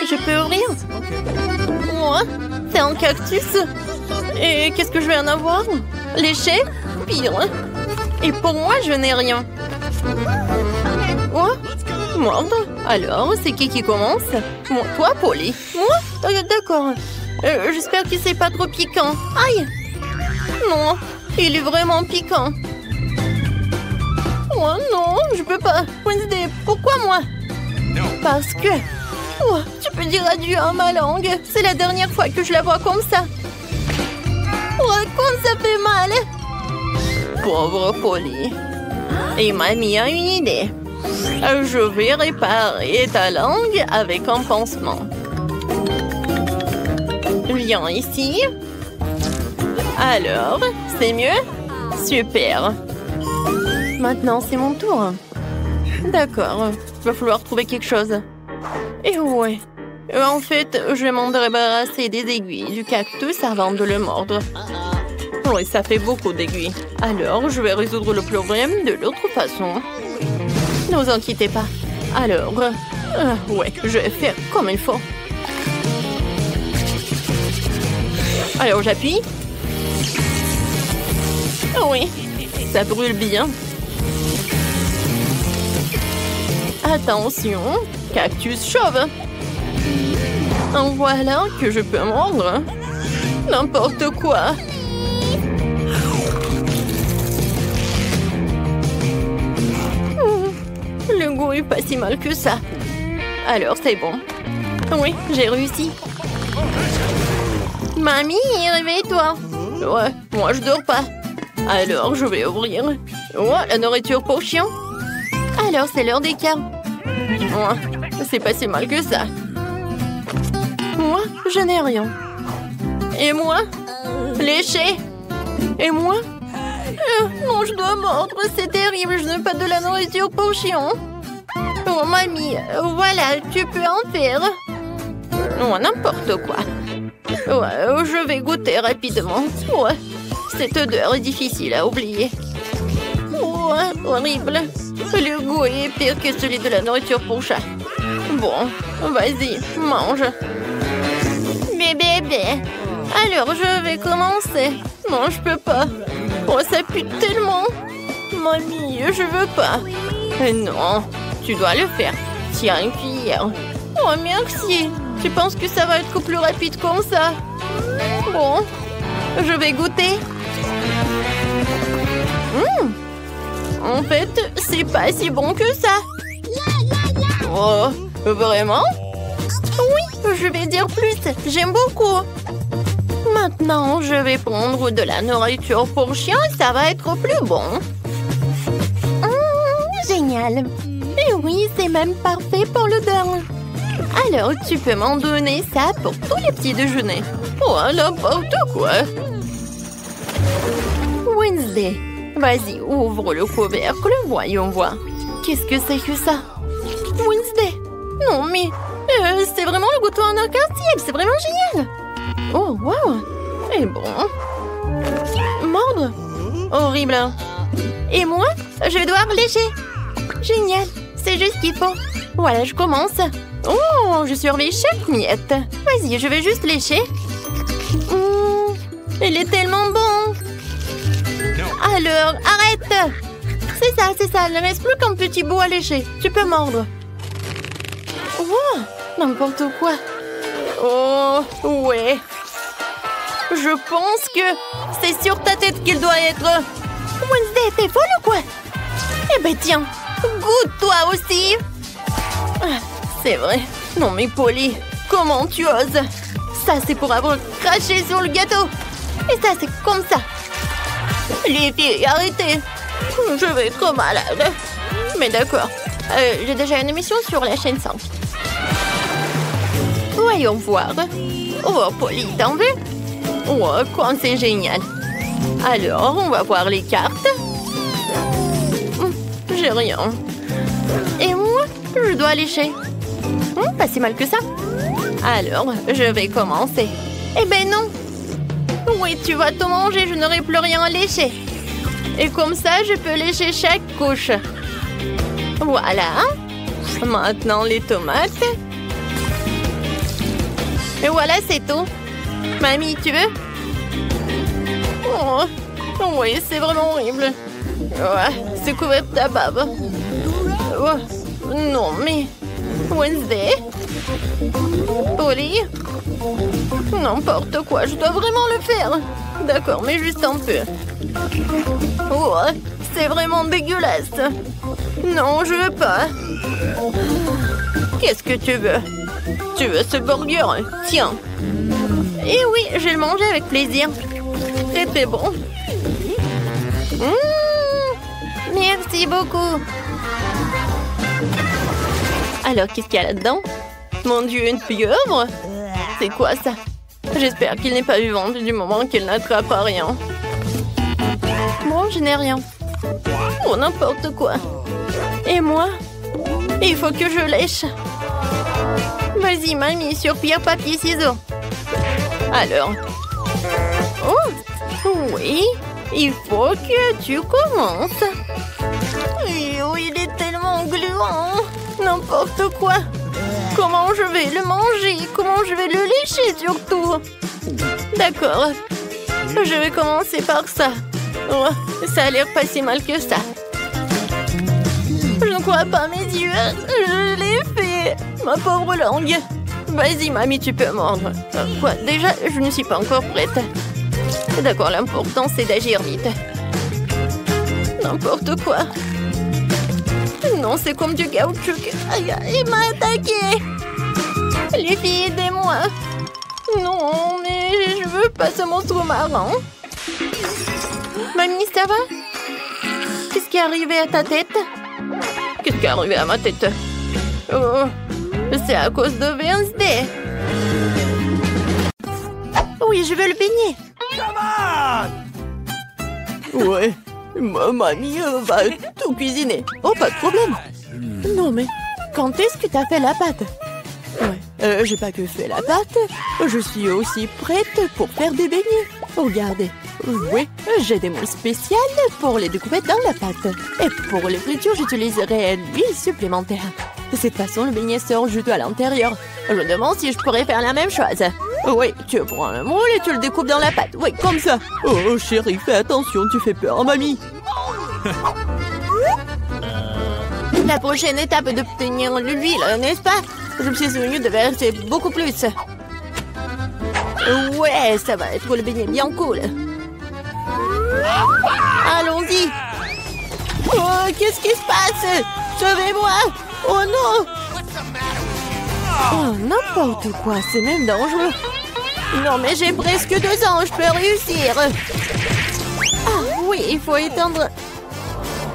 Je peux ouvrir? Moi, c'est un cactus. Et qu'est-ce que je vais en avoir? Léché? Pire. Et pour moi, je n'ai rien. Quoi? Mordre? Alors, c'est qui commence? Moi, toi, Polly. Moi? D'accord. J'espère que c'est pas trop piquant. Aïe! Non, il est vraiment piquant. Oh non, je peux pas. Wednesday, pourquoi moi? Parce que... Oh, tu peux dire adieu à ma langue. C'est la dernière fois que je la vois comme ça. Oh, comme ça fait mal. Pauvre Polly. Et mamie a une idée. Je vais réparer ta langue avec un pansement. Viens ici. Alors, c'est mieux? Super. Maintenant, c'est mon tour. D'accord, va falloir trouver quelque chose. Et ouais. En fait, je vais m'en débarrasser des aiguilles du cactus avant de le mordre. Oui, ça fait beaucoup d'aiguilles. Alors, je vais résoudre le problème de l'autre façon. Ne vous inquiétez pas. Alors, ouais, je vais faire comme il faut. Alors, j'appuie. Oui, ça brûle bien. Attention, cactus chauve. En voilà que je peux mordre. N'importe quoi. Le goût est pas si mal que ça. Alors, c'est bon. Oui, j'ai réussi. Mamie, réveille-toi. Ouais, moi je dors pas. Alors, je vais ouvrir. Oh, la nourriture pour chien. Alors, c'est l'heure des câbles. Ouais, c'est pas si mal que ça. Moi, je n'ai rien. Et moi? Léché. Et moi? Non, je dois mordre. C'est terrible, je n'ai pas de la nourriture pour chien. Oh, mamie, voilà, tu peux en faire. Oh, n'importe quoi. Ouais, je vais goûter rapidement. Ouais, cette odeur est difficile à oublier. Ouais, horrible. Le goût est pire que celui de la nourriture pour chat. Bon, vas-y, mange. Bébé. Alors, je vais commencer. Non, je peux pas. Oh, ça pue tellement. Mamie, je veux pas. Non, tu dois le faire. Tiens, une cuillère. Oh, merci. Tu penses que ça va être plus rapide comme ça? Bon, je vais goûter. En fait, c'est pas si bon que ça. Oh, vraiment? Oui, je vais dire plus. J'aime beaucoup. Maintenant, je vais prendre de la nourriture pour chien et ça va être plus bon. Génial. Et oui, c'est même parfait pour l'odeur. Alors, tu peux m'en donner ça pour tous les petits déjeuners. Oh, n'importe quoi. Wednesday, vas-y, ouvre le couvercle, voyons voir. Qu'est-ce que c'est que ça? Wednesday. Non, mais c'est vraiment le goûter en arc-en-ciel, c'est vraiment génial. Oh, wow. Et bon. Mordre. Horrible. Et moi, je vais devoir lécher. Génial, c'est juste ce qu'il faut. Voilà, je commence. Oh, je surveille chaque miette. Vas-y, je vais juste lécher. Il est tellement bon. Alors, arrête. C'est ça. Il ne reste plus qu'un petit bout à lécher. Tu peux mordre. Oh, n'importe quoi. Oh, ouais. Je pense que c'est sur ta tête qu'il doit être. Wednesday, t'es folle ou quoi? Eh ben tiens, goûte-toi aussi. C'est vrai. Non mais Polly, comment tu oses? Ça c'est pour avoir craché sur le gâteau. Et ça c'est comme ça. Les filles, arrêtez. Je vais être malade. Mais d'accord. J'ai déjà une émission sur la chaîne 5. Voyons voir. Oh Polly, t'en veux? Oh, quoi, c'est génial. Alors, on va voir les cartes. J'ai rien. Et moi, je dois lécher. Pas si mal que ça. Alors, je vais commencer. Eh ben non. Oui, tu vas tout manger, je n'aurai plus rien à lécher. Et comme ça, je peux lécher chaque couche. Voilà. Maintenant, les tomates. Et voilà, c'est tout. Mamie, tu veux? Oh, oui, c'est vraiment horrible. Ouais, c'est couvert de ta bave. Oh, non, mais... Wednesday? Polly? N'importe quoi, je dois vraiment le faire. D'accord, mais juste un peu. Oh, c'est vraiment dégueulasse. Non, je veux pas. Qu'est-ce que tu veux? Tu veux ce burger? Tiens. Eh oui, je vais le manger avec plaisir. Très très bon. Merci beaucoup. Alors, qu'est-ce qu'il y a là-dedans? Mon Dieu, une pieuvre? C'est quoi ça? J'espère qu'il n'est pas vivant du moment qu'il n'attrape à rien. Bon, je n'ai rien. Oh, n'importe quoi. Et moi? Il faut que je lèche. Vas-y, mamie, sur pierre, papier, ciseaux. Alors. Oh, oui. Il faut que tu commences. Oh, il est tellement gluant. N'importe quoi. Comment je vais le manger? Comment je vais le lécher surtout? D'accord. Je vais commencer par ça. Oh, ça a l'air pas si mal que ça. Je ne crois pas mes yeux. Je l'ai fait. Ma pauvre langue. Vas-y, mamie, tu peux mordre. Quoi? Déjà, je ne suis pas encore prête. D'accord, l'important, c'est d'agir vite. N'importe quoi. Non, c'est comme du caoutchouc. Aïe, il m'a attaqué. Les filles, aidez-moi. Non, mais je veux pas ce monstre marin. Mamie, ça va? Qu'est-ce qui est arrivé à ta tête? Qu'est-ce qui est arrivé à ma tête? Oh, c'est à cause de Wednesday. Oui, je veux le baigner. Ouais, ma mamie va tout cuisiner. Oh, pas de problème. Non, mais quand est-ce que t'as fait la pâte? Ouais, j'ai pas que fait la pâte. Je suis aussi prête pour faire des beignets. Regardez. Oui, j'ai des moules spéciales pour les découper dans la pâte. Et pour les fritures, j'utiliserai l'huile supplémentaire. De cette façon, le beignet sort juteux à l'intérieur. Je me demande si je pourrais faire la même chose. Oui, tu prends le moule et tu le découpes dans la pâte. Oui, comme ça. Oh, chérie, fais attention, tu fais peur à mamie. La prochaine étape est d'obtenir l'huile, n'est-ce pas? Je me suis souvenu de verser beaucoup plus. Ouais, ça va être le beignet bien cool. Allons-y. Oh, qu'est-ce qui se passe? Sauvez-moi. Oh non. Oh, n'importe quoi, c'est même dangereux. Non, mais j'ai presque 2 ans, je peux réussir. Ah oui, il faut éteindre...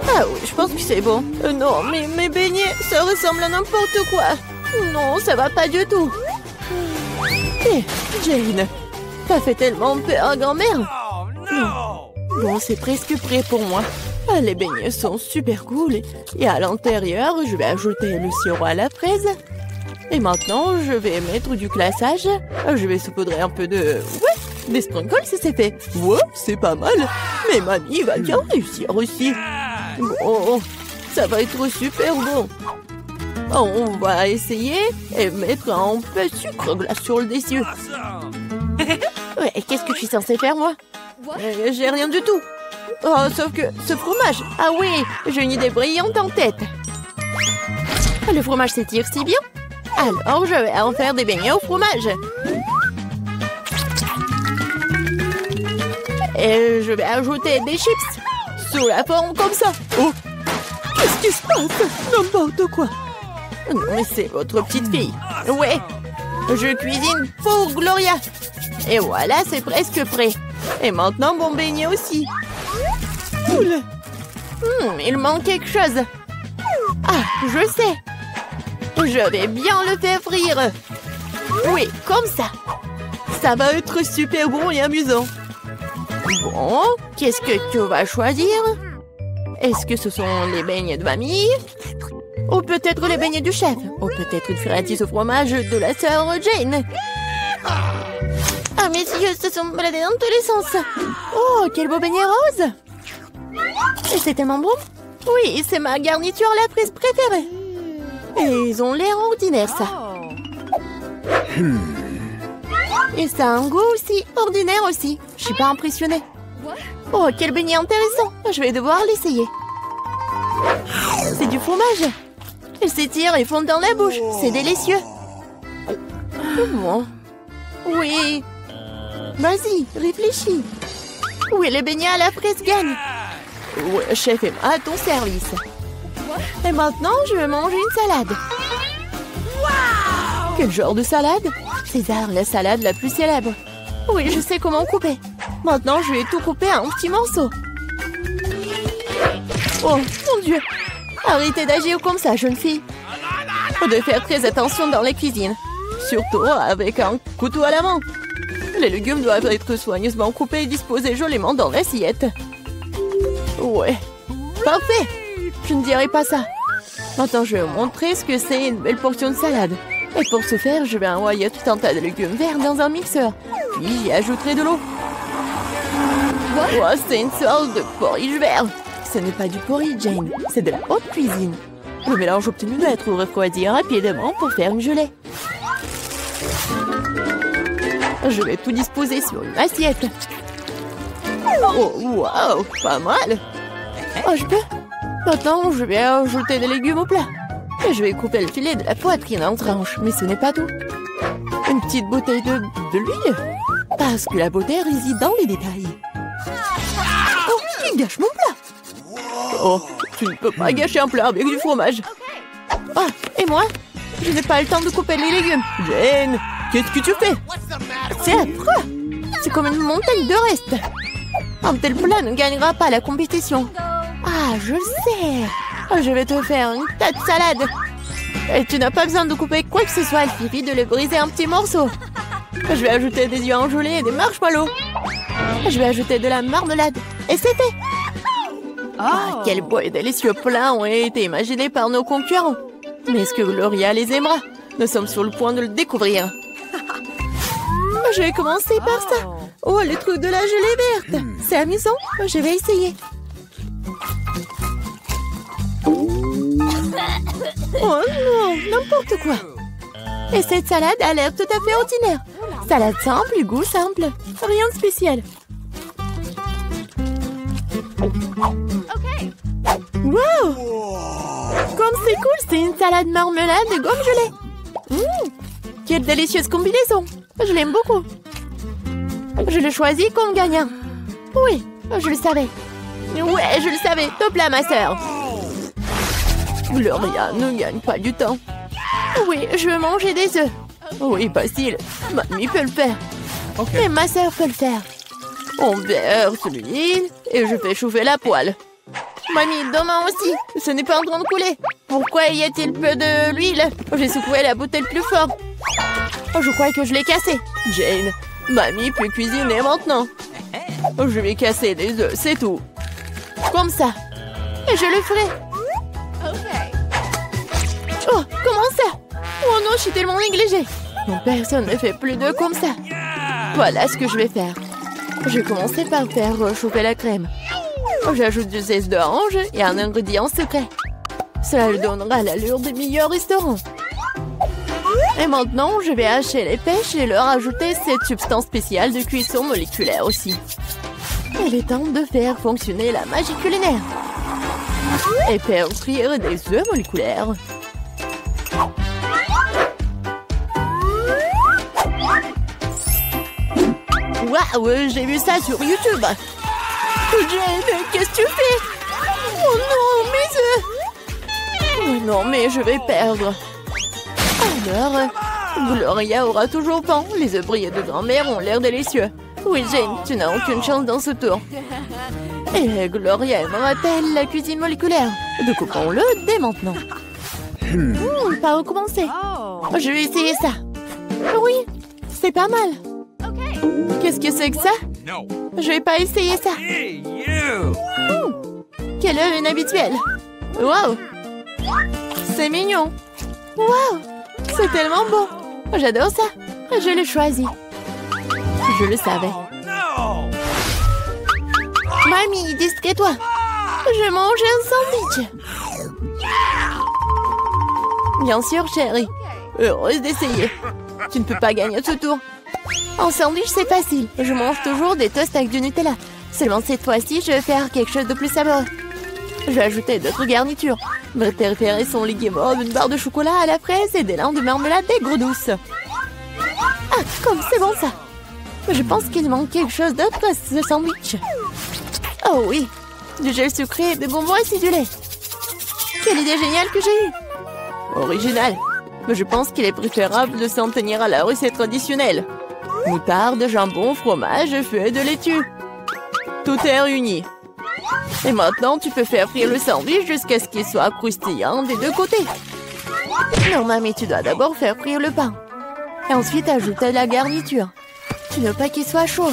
Ah oui, je pense que c'est bon. Non, mais mes beignets, ça ressemble à n'importe quoi. Non, ça va pas du tout. Hé, Jane, t'as fait tellement peur à grand-mère. Non. Bon, c'est presque prêt pour moi. Ah, les beignets sont super cool. Et à l'intérieur, je vais ajouter le sirop à la fraise. Et maintenant, je vais mettre du glaçage. Je vais saupoudrer un peu de... Ouais, des sprinkles, c'est fait. Ouais, c'est pas mal. Mais mamie va bien réussir aussi. Bon, ça va être super bon. On va essayer et mettre un peu de sucre glace sur le dessus. Ouais, qu'est-ce que je suis censée faire, moi? J'ai rien du tout. Oh, sauf que ce fromage. Ah oui, j'ai une idée brillante en tête. Le fromage s'étire si bien. Alors, je vais en faire des beignets au fromage. Et je vais ajouter des chips sous la forme comme ça. Oh, qu'est-ce qui se passe? N'importe quoi. Non, mais c'est votre petite fille. Ouais, je cuisine pour Gloria. Et voilà, c'est presque prêt. Et maintenant, mon beignet aussi. Cool. Il manque quelque chose. Ah, je sais. Je vais bien le faire frire. Oui, comme ça. Ça va être super bon et amusant. Bon, qu'est-ce que tu vas choisir? Est-ce que ce sont les beignets de mamie? Ou peut-être les beignets du chef? Ou peut-être une friandise au fromage de la sœur Jane? Ah, mes yeux se sont baladés dans tous les sens. Oh, quel beau beignet rose! C'est tellement bon. Oui, c'est ma garniture à la fraise préférée. Et ils ont l'air ordinaires, ça. Et ça a un goût aussi ordinaire aussi. Je suis pas impressionnée. Oh, quel beignet intéressant. Je vais devoir l'essayer. C'est du fromage. Il s'étire et fond dans la bouche. C'est délicieux. Bon. Oui. Vas-y, réfléchis. Oui, les beignets à la fraise gagnent. Ouais, chef Emma, à ton service. Et maintenant, je vais manger une salade. Quel genre de salade? César, la salade la plus célèbre. Oui, je sais comment couper. Maintenant, je vais tout couper en petits morceaux. Oh, mon Dieu! Arrêtez d'agir comme ça, jeune fille. Faut de faire très attention dans la cuisine. Surtout avec un couteau à la main. Les légumes doivent être soigneusement coupés et disposés joliment dans l'assiette. Ouais, parfait! Je ne dirai pas ça. Maintenant, je vais vous montrer ce que c'est une belle portion de salade. Et pour ce faire, je vais envoyer tout un tas de légumes verts dans un mixeur. Puis j'y ajouterai de l'eau. Oh, c'est une sorte de porridge vert. Ce n'est pas du porridge, Jane. C'est de la haute cuisine. Le mélange obtenu doit être refroidi rapidement pour faire une gelée. Je vais tout disposer sur une assiette. Oh, wow, pas mal. Oh, je peux. Maintenant, je vais ajouter des légumes au plat. Et je vais couper le filet de la poitrine en tranches. Mais ce n'est pas tout. Une petite bouteille de l'huile. Parce que la beauté réside dans les détails. Oh, il gâche mon plat. Oh, tu ne peux pas gâcher un plat avec du fromage. Ah, et moi? Je n'ai pas le temps de couper les légumes. Jane, qu'est-ce que tu fais? C'est affreux. C'est comme une montagne de restes. Un tel plat ne gagnera pas la compétition. Ah, je le sais. Je vais te faire une tas de salade. Et tu n'as pas besoin de couper quoi que ce soit. Il suffit de le briser en petits morceaux. Je vais ajouter des œufs enjolés et des marshmallows. Je vais ajouter de la marmelade. Et c'est fait. Ah, quel beau et délicieux plat ont été imaginés par nos concurrents. Mais est-ce que Gloria les aimera? Nous sommes sur le point de le découvrir. Je vais commencer par ça. Oh, le truc de la gelée verte. C'est amusant. Je vais essayer. Oh non, n'importe quoi. Et cette salade a l'air tout à fait ordinaire. Salade simple, goût simple. Rien de spécial. Wow! Comme c'est cool, c'est une salade marmelade de gomme gelée. Quelle délicieuse combinaison. Je l'aime beaucoup. Je le choisis comme gagnant. Oui, je le savais. Ouais, je le savais. Top là, ma sœur. Gloria ne gagne pas du temps. Oui, je veux manger des œufs. Oui, facile. Mamie peut le faire. Et ma sœur peut le faire. On verse l'huile et je fais chauffer la poêle. Mamie, demain aussi. Ce n'est pas en train de couler. Pourquoi y a-t-il peu de l'huile? J'ai secoué la bouteille plus fort. Je crois que je l'ai cassée. Jane, Mamie peut cuisiner maintenant. Je vais casser des œufs, c'est tout. Comme ça. Et je le ferai. Oh, comment ça? Oh non, je suis tellement négligée. Non, personne ne fait plus d'œufs comme ça. Voilà ce que je vais faire. Je vais commencer par faire chauffer la crème. J'ajoute du zeste d'orange et un ingrédient secret. Cela lui donnera l'allure des meilleurs restaurants. Et maintenant, je vais hacher les pêches et leur ajouter cette substance spéciale de cuisson moléculaire aussi. Il est temps de faire fonctionner la magie culinaire. Et faire cuire des œufs moléculaires. Waouh, j'ai vu ça sur YouTube. Jane, qu'est-ce que tu fais? Oh non, mes œufs! Oh non, mais je vais perdre. Alors, Gloria aura toujours faim. Les œufs brillés de grand-mère ont l'air délicieux. Oui, Jane, tu n'as aucune chance dans ce tour. Et Gloria aimera-t-elle la cuisine moléculaire? Découpons-le dès maintenant. Par où commencer? Je vais essayer ça. Oui, c'est pas mal. Qu'est-ce que c'est que ça? Je vais pas essayer ça. Quel œuf inhabituel. Wow. C'est mignon. Wow. C'est tellement beau. J'adore ça. Je l'ai choisi. Je le savais. Mamie, distrais-toi. Je mange un sandwich. Bien sûr, chérie. Heureuse d'essayer. Tu ne peux pas gagner ce tour. En sandwich, c'est facile. Je mange toujours des toasts avec du Nutella. Seulement cette fois-ci, je vais faire quelque chose de plus savoureux. Je vais ajouter d'autres garnitures. Mes préférés sont les guimauves, une barre de chocolat à la fraise et des lins de marmelade aigre douce. Ah, comme c'est bon ça! Je pense qu'il manque quelque chose d'autre à ce sandwich. Oh oui, du gel sucré et des bonbons acidulés. Quelle idée géniale que j'ai eue! Original. Mais je pense qu'il est préférable de s'en tenir à la recette traditionnelle. Moutarde, jambon, fromage, feuilles de laitue. Tout est réuni. Et maintenant, tu peux faire frire le sandwich jusqu'à ce qu'il soit croustillant des deux côtés. Non, mamie, tu dois d'abord faire frire le pain. Et ensuite, ajouter la garniture. Tu ne veux pas qu'il soit chaud.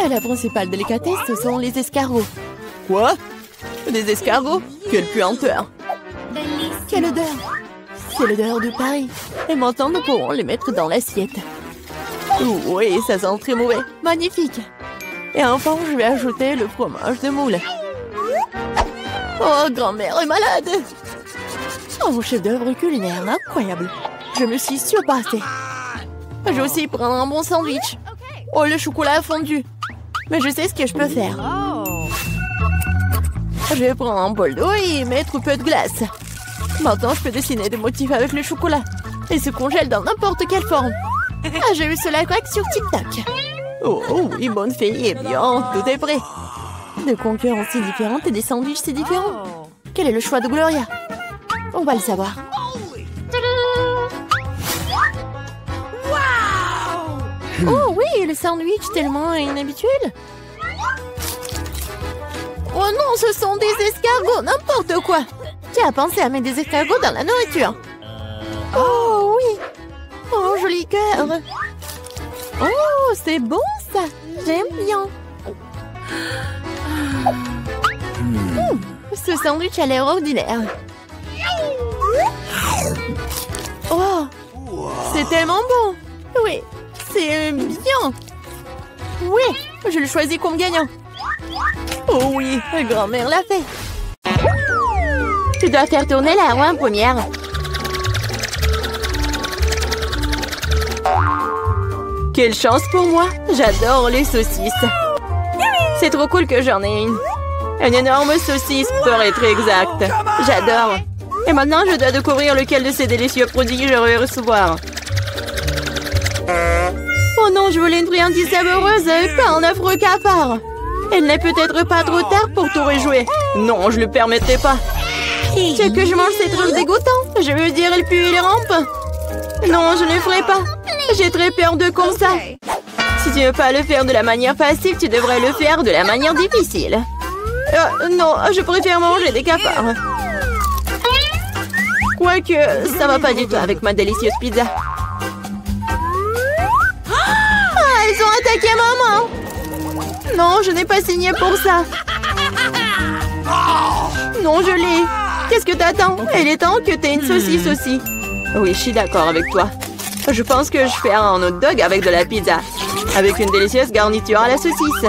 Et la principale délicatesse, ce sont les escargots. Quoi? Des escargots? Quelle puanteur! Quelle odeur! C'est l'odeur de Paris. Et maintenant, nous pourrons les mettre dans l'assiette. Oui, ça sent très mauvais. Magnifique! Et enfin, je vais ajouter le fromage de moule. Oh, grand-mère est malade! Oh, chef-d'œuvre culinaire, incroyable! Je me suis surpassée. Je vais aussi prendre un bon sandwich. Oh, le chocolat a fondu. Mais je sais ce que je peux faire. Je vais prendre un bol d'eau et y mettre un peu de glace. Maintenant, je peux dessiner des motifs avec le chocolat. Et se congèle dans n'importe quelle forme. Ah, j'ai eu cela craque sur TikTok. Oh, oui, bonne fille. Eh bien, tout est prêt. Des concurrences si différentes et des sandwichs si différents. Quel est le choix de Gloria? On va le savoir. Oh oui, le sandwich tellement inhabituel. Oh non, ce sont des escargots, n'importe quoi. Qui a pensé à mettre des escargots dans la nourriture? Oh oui. Oh, joli cœur. Oh, c'est bon ça. J'aime bien. Ce sandwich a l'air ordinaire. Oh, c'est tellement bon. Oui, c'est bien. Oui, je le choisis comme gagnant. Oh oui, grand-mère l'a fait. Tu dois faire tourner la roue en première. Quelle chance pour moi. J'adore les saucisses. C'est trop cool que j'en ai une. Une énorme saucisse pour être exact. J'adore. Et maintenant, je dois découvrir lequel de ces délicieux produits je vais recevoir. Oh non, je voulais une friandise savoureuse, pas un affreux cafard. Il n'est peut-être pas trop tard pour tout rejouer. Non, je le permettrai pas. C'est que je mange ces trucs dégoûtants. Je veux dire, il pue et il rampe. Non, je ne le ferai pas. J'ai très peur de comme ça. Si tu ne veux pas le faire de la manière facile, tu devrais le faire de la manière difficile. Non, je préfère manger des cafards. Quoique, ça va pas du tout avec ma délicieuse pizza. Ah, ils ont attaqué maman. Non, je n'ai pas signé pour ça. Non, je l'ai. Qu'est-ce que t'attends? Il est temps que t'aies une saucisse aussi. Oui, je suis d'accord avec toi. Je pense que je fais un hot dog avec de la pizza. Avec une délicieuse garniture à la saucisse.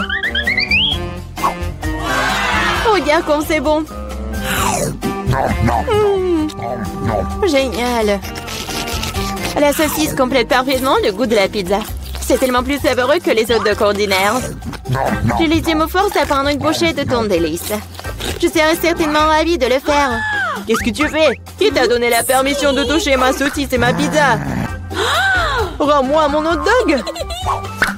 Regarde comme c'est bon. Génial. La saucisse complète parfaitement le goût de la pizza. C'est tellement plus savoureux que les hot dogs ordinaires. Julie me force à prendre une bouchée de ton délice. Je serais certainement ravie de le faire. Qu'est-ce que tu fais? Qui t'a donné la permission de toucher ma saucisse et ma pizza? Rends-moi mon hot dog.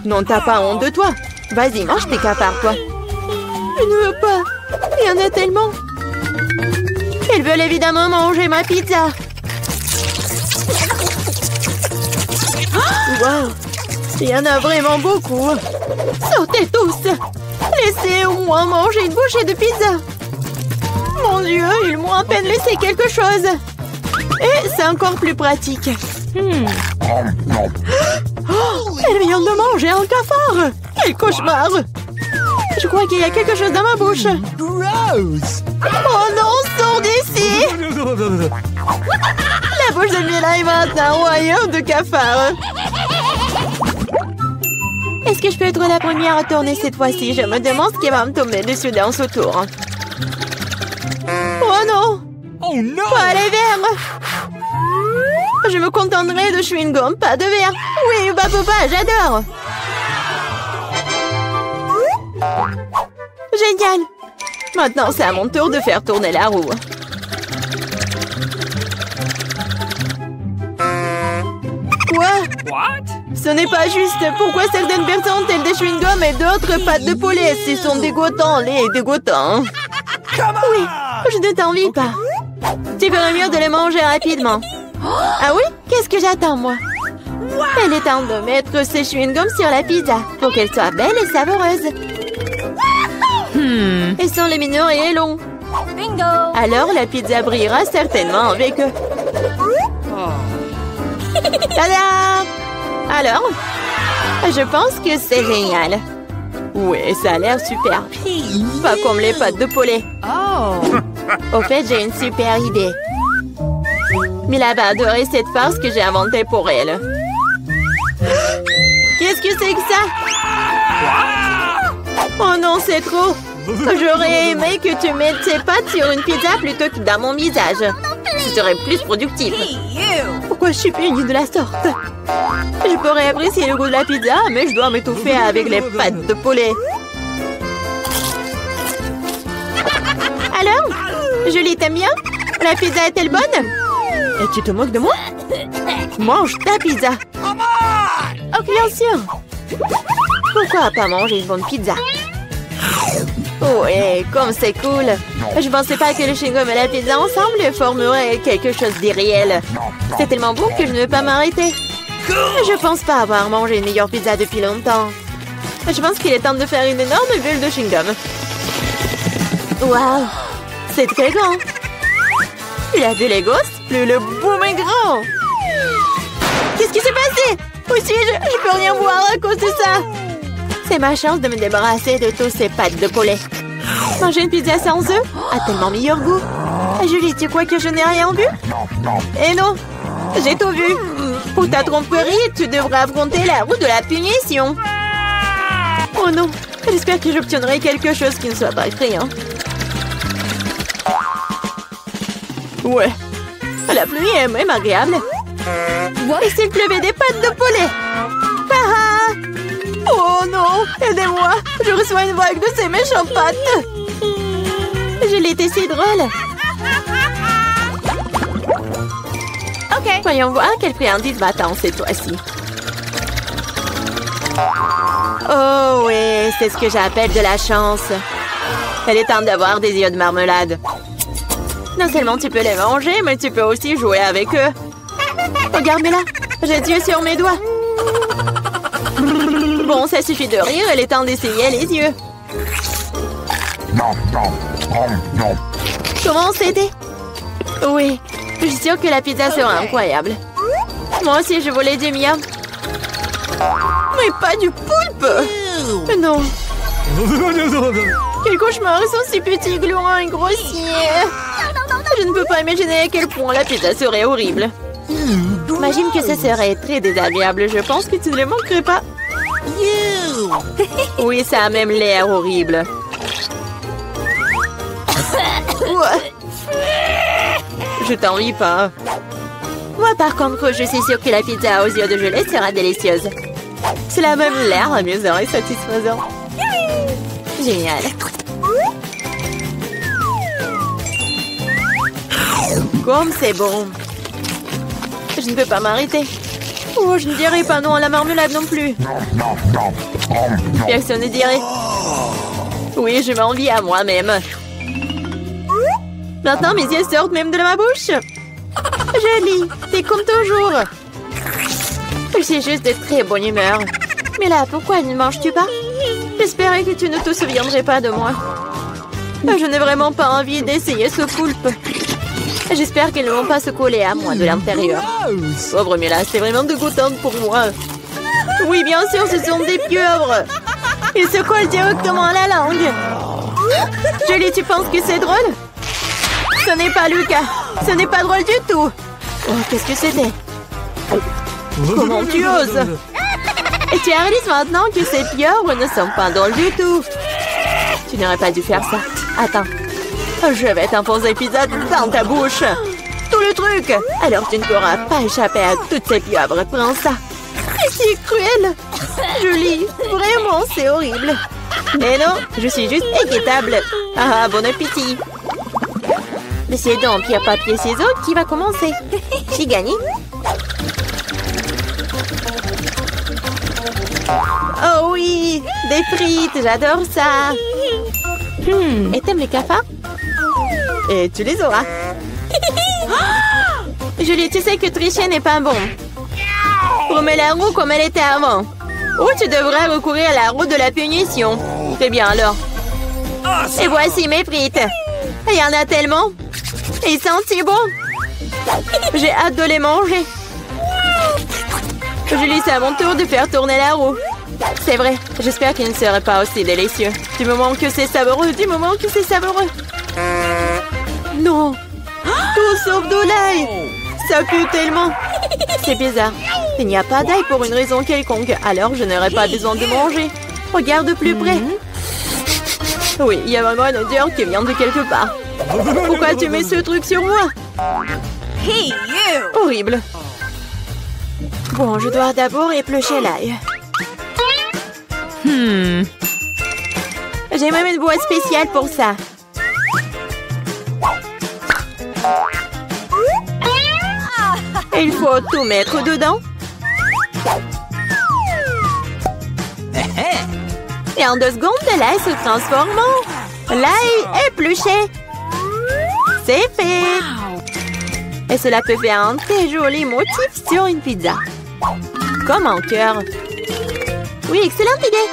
Non, t'as pas honte de toi. Vas-y, mange tes cafards, toi. Je ne veux pas. Il y en a tellement. Ils veulent évidemment manger ma pizza. Wow. Il y en a vraiment beaucoup. Sortez tous. Laissez au moins manger une bouchée de pizza. Mon Dieu, ils m'ont à peine laissé quelque chose. Et c'est encore plus pratique. Oh, elle vient de manger un cafard. Quel cauchemar. Je crois qu'il y a quelque chose dans ma bouche. Gross! Oh non, sors d'ici. La bouche de Mila est maintenant un royaume de cafards. Est-ce que je peux être la première à tourner cette fois-ci? Je me demande ce qui va me tomber dessus dans ce tour. Oh non! Oh non! Pas les verres! Je me contenterai de chewing-gum, pas de verre. Oui, bah papa, j'adore. Génial. Maintenant, c'est à mon tour de faire tourner la roue. Quoi? What? Ce n'est pas juste. Pourquoi certaines personnes ont-elles des chewing-gums et d'autres pâtes de poulet? Ils sont dégoûtants, les dégoûtants. Oui, je ne t'envie pas. Tu ferais mieux de les manger rapidement. Ah oui? Qu'est-ce que j'attends, moi? Il est temps de mettre ces chewing-gums sur la pizza pour qu'elle soit belle et savoureuse. Ils sont lumineux et longs. Bingo! Alors, la pizza brillera certainement avec eux. Tada! Alors, je pense que c'est génial. Oui, ça a l'air super. Pas comme les pâtes de poulet. Au fait, j'ai une super idée. Mila va adorer cette farce que j'ai inventée pour elle. Qu'est-ce que c'est que ça? Oh non, c'est trop. J'aurais aimé que tu mettes tes pâtes sur une pizza plutôt que dans mon visage. Ce serait plus productif. Pourquoi je suis punie de la sorte? Je pourrais apprécier le goût de la pizza, mais je dois m'étouffer avec les pâtes de poulet. Alors? Julie, t'aimes bien? La pizza est-elle bonne? Et tu te moques de moi? Mange ta pizza. Oh, bien sûr. Pourquoi pas manger une bonne pizza? Ouais, comme c'est cool. Je pensais pas que le chewing-gum et la pizza ensemble formeraient quelque chose d'irréel. C'est tellement bon que je ne vais pas m'arrêter. Je pense pas avoir mangé une meilleure pizza depuis longtemps. Je pense qu'il est temps de faire une énorme bulle de chewing-gum. Waouh, c'est très grand. Plus la bulle est grosse, plus le boom est grand. Qu'est-ce qui s'est passé? Où suis-je? Je peux rien voir à cause de ça. C'est ma chance de me débarrasser de tous ces pâtes de poulet. Manger une pizza sans œufs a tellement meilleur goût. Julie, tu crois que je n'ai rien vu? Eh non, j'ai tout vu. Pour ta tromperie, tu devras affronter la roue de la punition. Oh non, j'espère que j'obtiendrai quelque chose qui ne soit pas effrayant. Ouais, la pluie est même agréable. Et s'il pleuvait des pâtes de poulet? Ah! Oh non, aidez-moi, je reçois une vague de ces méchantes pâtes. Je l'étais si drôle. Ok. Voyons voir quelle friandise m'attend cette fois-ci. Oh oui, c'est ce que j'appelle de la chance. Il est temps d'avoir des yeux de marmelade. Non seulement tu peux les manger, mais tu peux aussi jouer avec eux. Regarde-moi là, j'ai Dieu sur mes doigts. Bon, ça suffit de rire, il est temps d'essayer les yeux. Comment c'était? Oui, je suis sûre que la pizza sera incroyable. Moi aussi, je voulais du miam. Mais pas du poulpe! Non. Quel cauchemar, ils sont si petits, glouants et grossiers. Je ne peux pas imaginer à quel point la pizza serait horrible. Imagine que ce serait très désagréable. Je pense que tu ne les manquerais pas. Oui, ça a même l'air horrible. Ouais. Je t'envie pas. Moi, par contre, je suis sûre que la pizza aux yeux de gelée sera délicieuse. Cela a même l'air amusant et satisfaisant. Génial. Comme c'est bon. Je ne peux pas m'arrêter. Oh, je ne dirais pas non à la marmelade non plus. Personne ne dirait. Oui, je m'envie à moi-même. Maintenant, mes yeux sortent même de ma bouche. Jolie, t'es comme toujours. Je suis juste de très bonne humeur. Mais là, pourquoi ne manges-tu pas? J'espérais que tu ne te souviendrais pas de moi. Je n'ai vraiment pas envie d'essayer ce poulpe. J'espère qu'elles ne vont pas se coller à moi de l'intérieur. Pauvre Mila, c'est vraiment dégoûtant pour moi. Oui, bien sûr, ce sont des pieuvres. Ils se collent directement à la langue. Julie, tu penses que c'est drôle? Ce n'est pas Lucas. Ce n'est pas drôle du tout. Oh, qu'est-ce que c'était? Comment tu oses? Et tu réalises maintenant que ces pieuvres ne sont pas drôles du tout. Tu n'aurais pas dû faire ça. Attends. Je vais t'enfoncer pizza dans ta bouche. Tout le truc. Alors tu ne pourras pas échapper à toutes ces pieuvres. Prends ça. C'est cruel. Julie, vraiment, c'est horrible. Mais non, je suis juste équitable. Ah, bon appétit. C'est donc pierre, papier, ciseaux qui va commencer. J'ai gagné. Oh oui, des frites, j'adore ça. Et t'aimes les cafards? Et tu les auras. Julie, tu sais que tricher n'est pas bon. Remets la roue comme elle était avant. Ou tu devrais recourir à la roue de la punition. C'est bien alors. Et voici mes frites. Il y en a tellement. Ils sentent si bon. J'ai hâte de les manger. Julie, c'est à mon tour de faire tourner la roue. C'est vrai, j'espère qu'il ne serait pas aussi délicieux. Du moment que c'est savoureux, du moment que c'est savoureux. Non, tout sauf de l'ail. Ça pue tellement. C'est bizarre. Il n'y a pas d'ail pour une raison quelconque, alors je n'aurai pas besoin de manger. Regarde de plus près. Oui, il y a vraiment une odeur qui vient de quelque part. Pourquoi tu mets ce truc sur moi? Hey, you! Horrible. Bon, je dois d'abord éplucher l'ail. J'ai même une boîte spéciale pour ça. Il faut tout mettre dedans. Et en 2 secondes, l'ail se transforme en l'ail épluché. C'est fait. Et cela peut faire un très joli motif sur une pizza. Comme un cœur. Oui, excellente idée.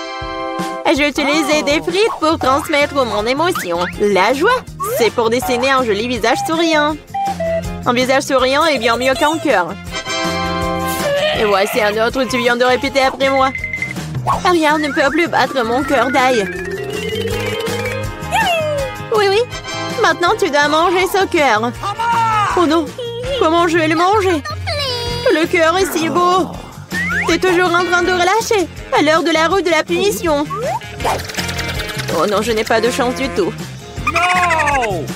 J'ai utilisé des frites pour transmettre mon émotion. La joie, c'est pour dessiner un joli visage souriant. Un visage souriant est bien mieux qu'un cœur. Et voici un autre, tu viens de répéter après moi. Rien ne peut plus battre mon cœur d'ail. Oui, oui. Maintenant, tu dois manger ce cœur. Oh non, comment je vais le manger? Le cœur est si beau. T'es toujours en train de relâcher à l'heure de la roue de la punition. Oh non, je n'ai pas de chance du tout.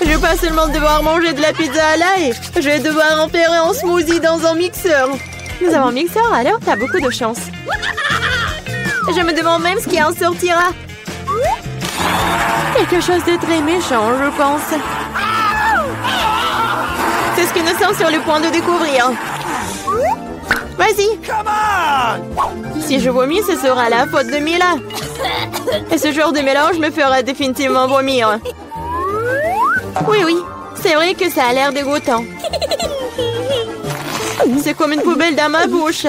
Je vais pas seulement devoir manger de la pizza à l'ail, je vais devoir en faire un smoothie dans un mixeur. Nous avons un mixeur, alors t'as beaucoup de chance. Je me demande même ce qui en sortira. Quelque chose de très méchant, je pense. C'est ce que nous sommes sur le point de découvrir. Vas-y. Si je vomis, ce sera la faute de Mila. Et ce genre de mélange me fera définitivement vomir. Oui, oui. C'est vrai que ça a l'air dégoûtant. C'est comme une poubelle dans ma bouche.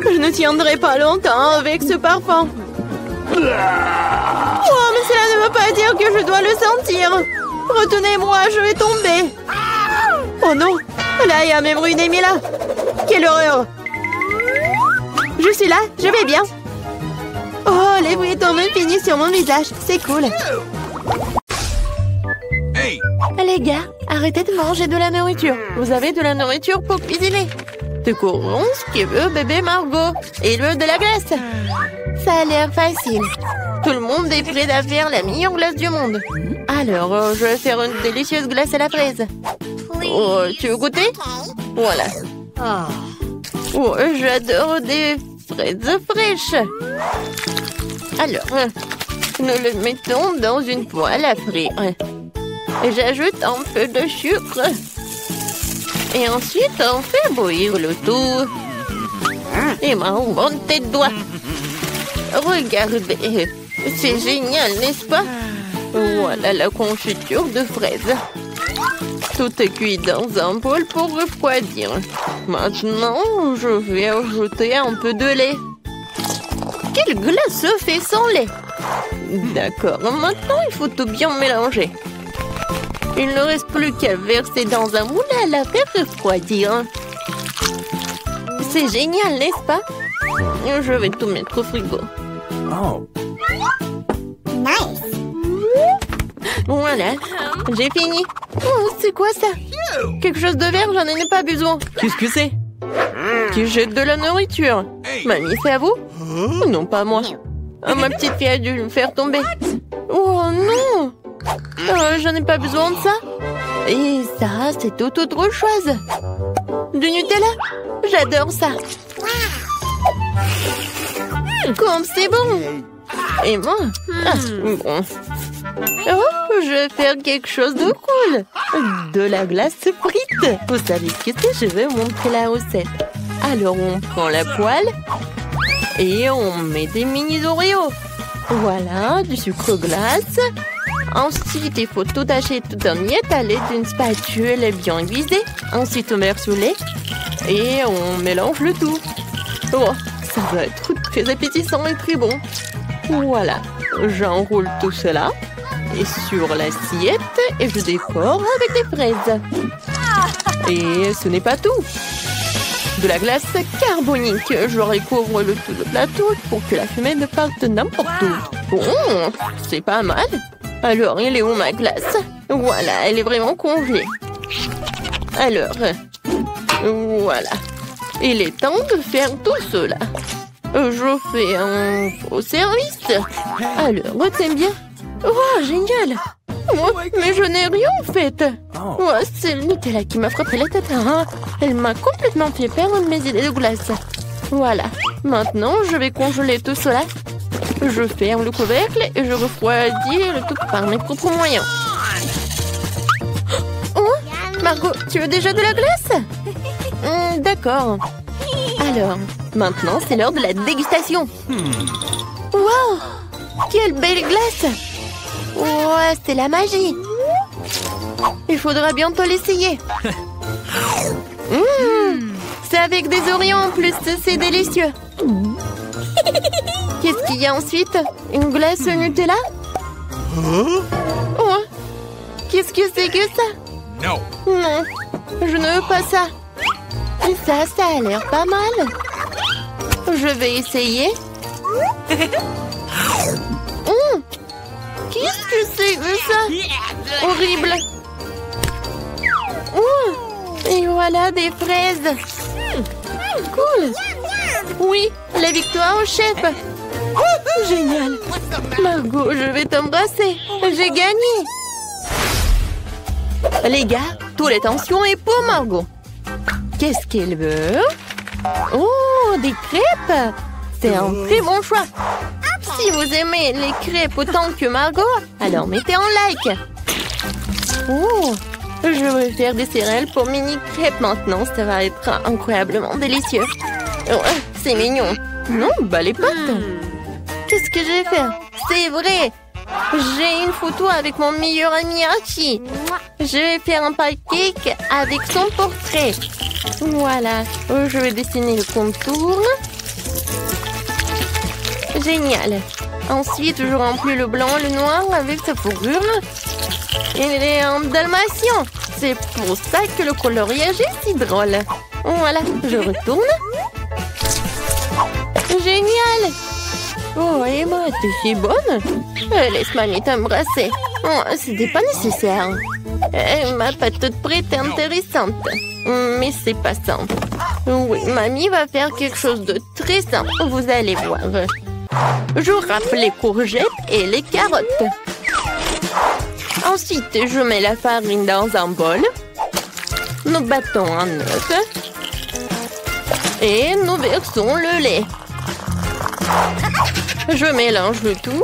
Je ne tiendrai pas longtemps avec ce parfum. Oh, mais cela ne veut pas dire que je dois le sentir. Retenez-moi, je vais tomber. Oh non, là, il y a même ruiné Mila. Quelle horreur. Je suis là, je vais bien. Oh, les frites ont même fini sur mon visage. C'est cool. Hey. Les gars, arrêtez de manger de la nourriture. Vous avez de la nourriture pour cuisiner. De courons, ce que veut bébé Margot. Et il veut de la glace. Ça a l'air facile. Tout le monde est prêt à faire la meilleure glace du monde. Alors, je vais faire une délicieuse glace à la fraise. Oh, tu veux goûter? Voilà. Oh, j'adore des fraises fraîches. Alors, nous le mettons dans une poêle à frire. J'ajoute un peu de sucre. Et ensuite, on fait bouillir le tout. Et ma bonne tête de doigt. Regardez, c'est génial, n'est-ce pas? Voilà la confiture de fraises. Tout est cuit dans un bol pour refroidir. Maintenant, je vais ajouter un peu de lait. Quelle glace se fait sans lait? D'accord, maintenant il faut tout bien mélanger. Il ne reste plus qu'à verser dans un moule et à la faire refroidir. C'est génial, n'est-ce pas? Je vais tout mettre au frigo. Oh. Nice. Voilà, j'ai fini. Oh, c'est quoi ça? Quelque chose de vert, j'en ai pas besoin. Qu'est-ce que c'est? Qui jette de la nourriture? Mamie, c'est à vous? Non, pas moi. Ma petite fille a dû le faire tomber. Oh Oh non! Je n'ai pas besoin de ça. Et ça, c'est tout autre chose. Du Nutella? J'adore ça. Comme c'est bon. Et moi? Bon. Oh, je vais faire quelque chose de cool. De la glace frite. Vous savez ce que c'est? Je vais vous montrer la recette. Alors, on prend la poêle et on met des mini Oreos. Voilà, du sucre glace. Ensuite, il faut tout hacher tout en miettes à l'aide d'une spatule bien aiguisée. Ensuite, on verse au lait et on mélange le tout. Oh, ça va être très appétissant et très bon. Voilà, j'enroule tout cela et sur l'assiette et je décore avec des fraises. Et ce n'est pas tout. De la glace carbonique. Je recouvre le tout de plateau pour que la fumée ne parte n'importe où. Bon, c'est pas mal. Alors, elle est où ma glace? Voilà, elle est vraiment congelée. Alors, voilà. Il est temps de faire tout cela. Je fais un faux service. Alors, t'aimes bien? Oh, génial! Oh, mais je n'ai rien fait. Oh, c'est le Nutella qui m'a frappé la tête. Hein? Elle m'a complètement fait perdre mes idées de glace. Voilà. Maintenant, je vais congeler tout cela. Je ferme le couvercle et je refroidis le tout par mes propres moyens. Oh, Margot, tu veux déjà de la glace? D'accord. Alors, maintenant, c'est l'heure de la dégustation. Wow! Quelle belle glace! Ouais, c'est la magie. Il faudra bientôt l'essayer. C'est avec des Oreos en plus, c'est délicieux. Qu'est-ce qu'il y a ensuite? Une glace Nutella? Oh, qu'est-ce que c'est que ça? Non, je ne veux pas ça. Ça a l'air pas mal. Je vais essayer. Qu'est-ce que c'est que ça? Horrible. Et voilà des fraises. Cool. Oui, la victoire au chef. Génial. Margot, je vais t'embrasser. J'ai gagné. Les gars, toute l'attention est pour Margot. Qu'est-ce qu'elle veut? Oh, des crêpes. C'est un très bon choix. Si vous aimez les crêpes autant que Margot, alors mettez un like. Oh, je vais faire des céréales pour mini crêpes maintenant. Ça va être incroyablement délicieux. Oh, c'est mignon. Non, bah les pâtes. Qu'est-ce que je vais faire? C'est vrai. J'ai une photo avec mon meilleur ami Archie. Je vais faire un pancake avec son portrait. Voilà. Je vais dessiner le contour. Génial. Ensuite, je remplis le blanc et le noir avec sa fourrure. Il est un dalmatien. C'est pour ça que le coloriage est si drôle. Voilà, je retourne. Génial. Oh, Emma, t'es si bonne. Laisse mamie t'embrasser. Oh, c'était pas nécessaire. Ma pâte prête est intéressante. Mais c'est pas simple. Oui, mamie va faire quelque chose de très simple. Vous allez voir. Je râpe les courgettes et les carottes. Ensuite, je mets la farine dans un bol. Nous battons un œuf. Et nous versons le lait. Je mélange le tout.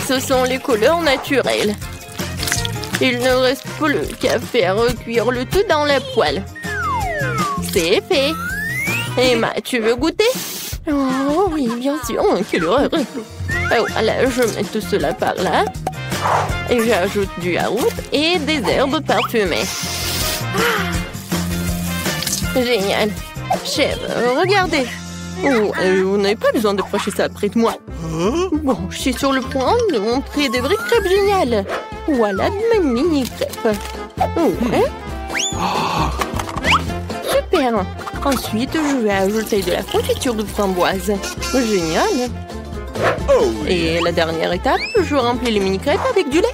Ce sont les couleurs naturelles. Il ne reste plus qu'à faire cuire le tout dans la poêle. C'est fait. Emma, tu veux goûter? Oh oui, bien sûr. Oh, quelle horreur. Voilà, je mets tout cela par là. Et j'ajoute du yaourt et des herbes parfumées. Génial. Chef, regardez. Oh, vous n'avez pas besoin de procher ça près de moi. Bon, je suis sur le point de montrer des vraies crêpes géniales. Voilà de mes mini crêpes. Ouais. Super. Ensuite, je vais ajouter de la confiture de framboise. Génial. Et la dernière étape, je remplis les mini crêpes avec du lait.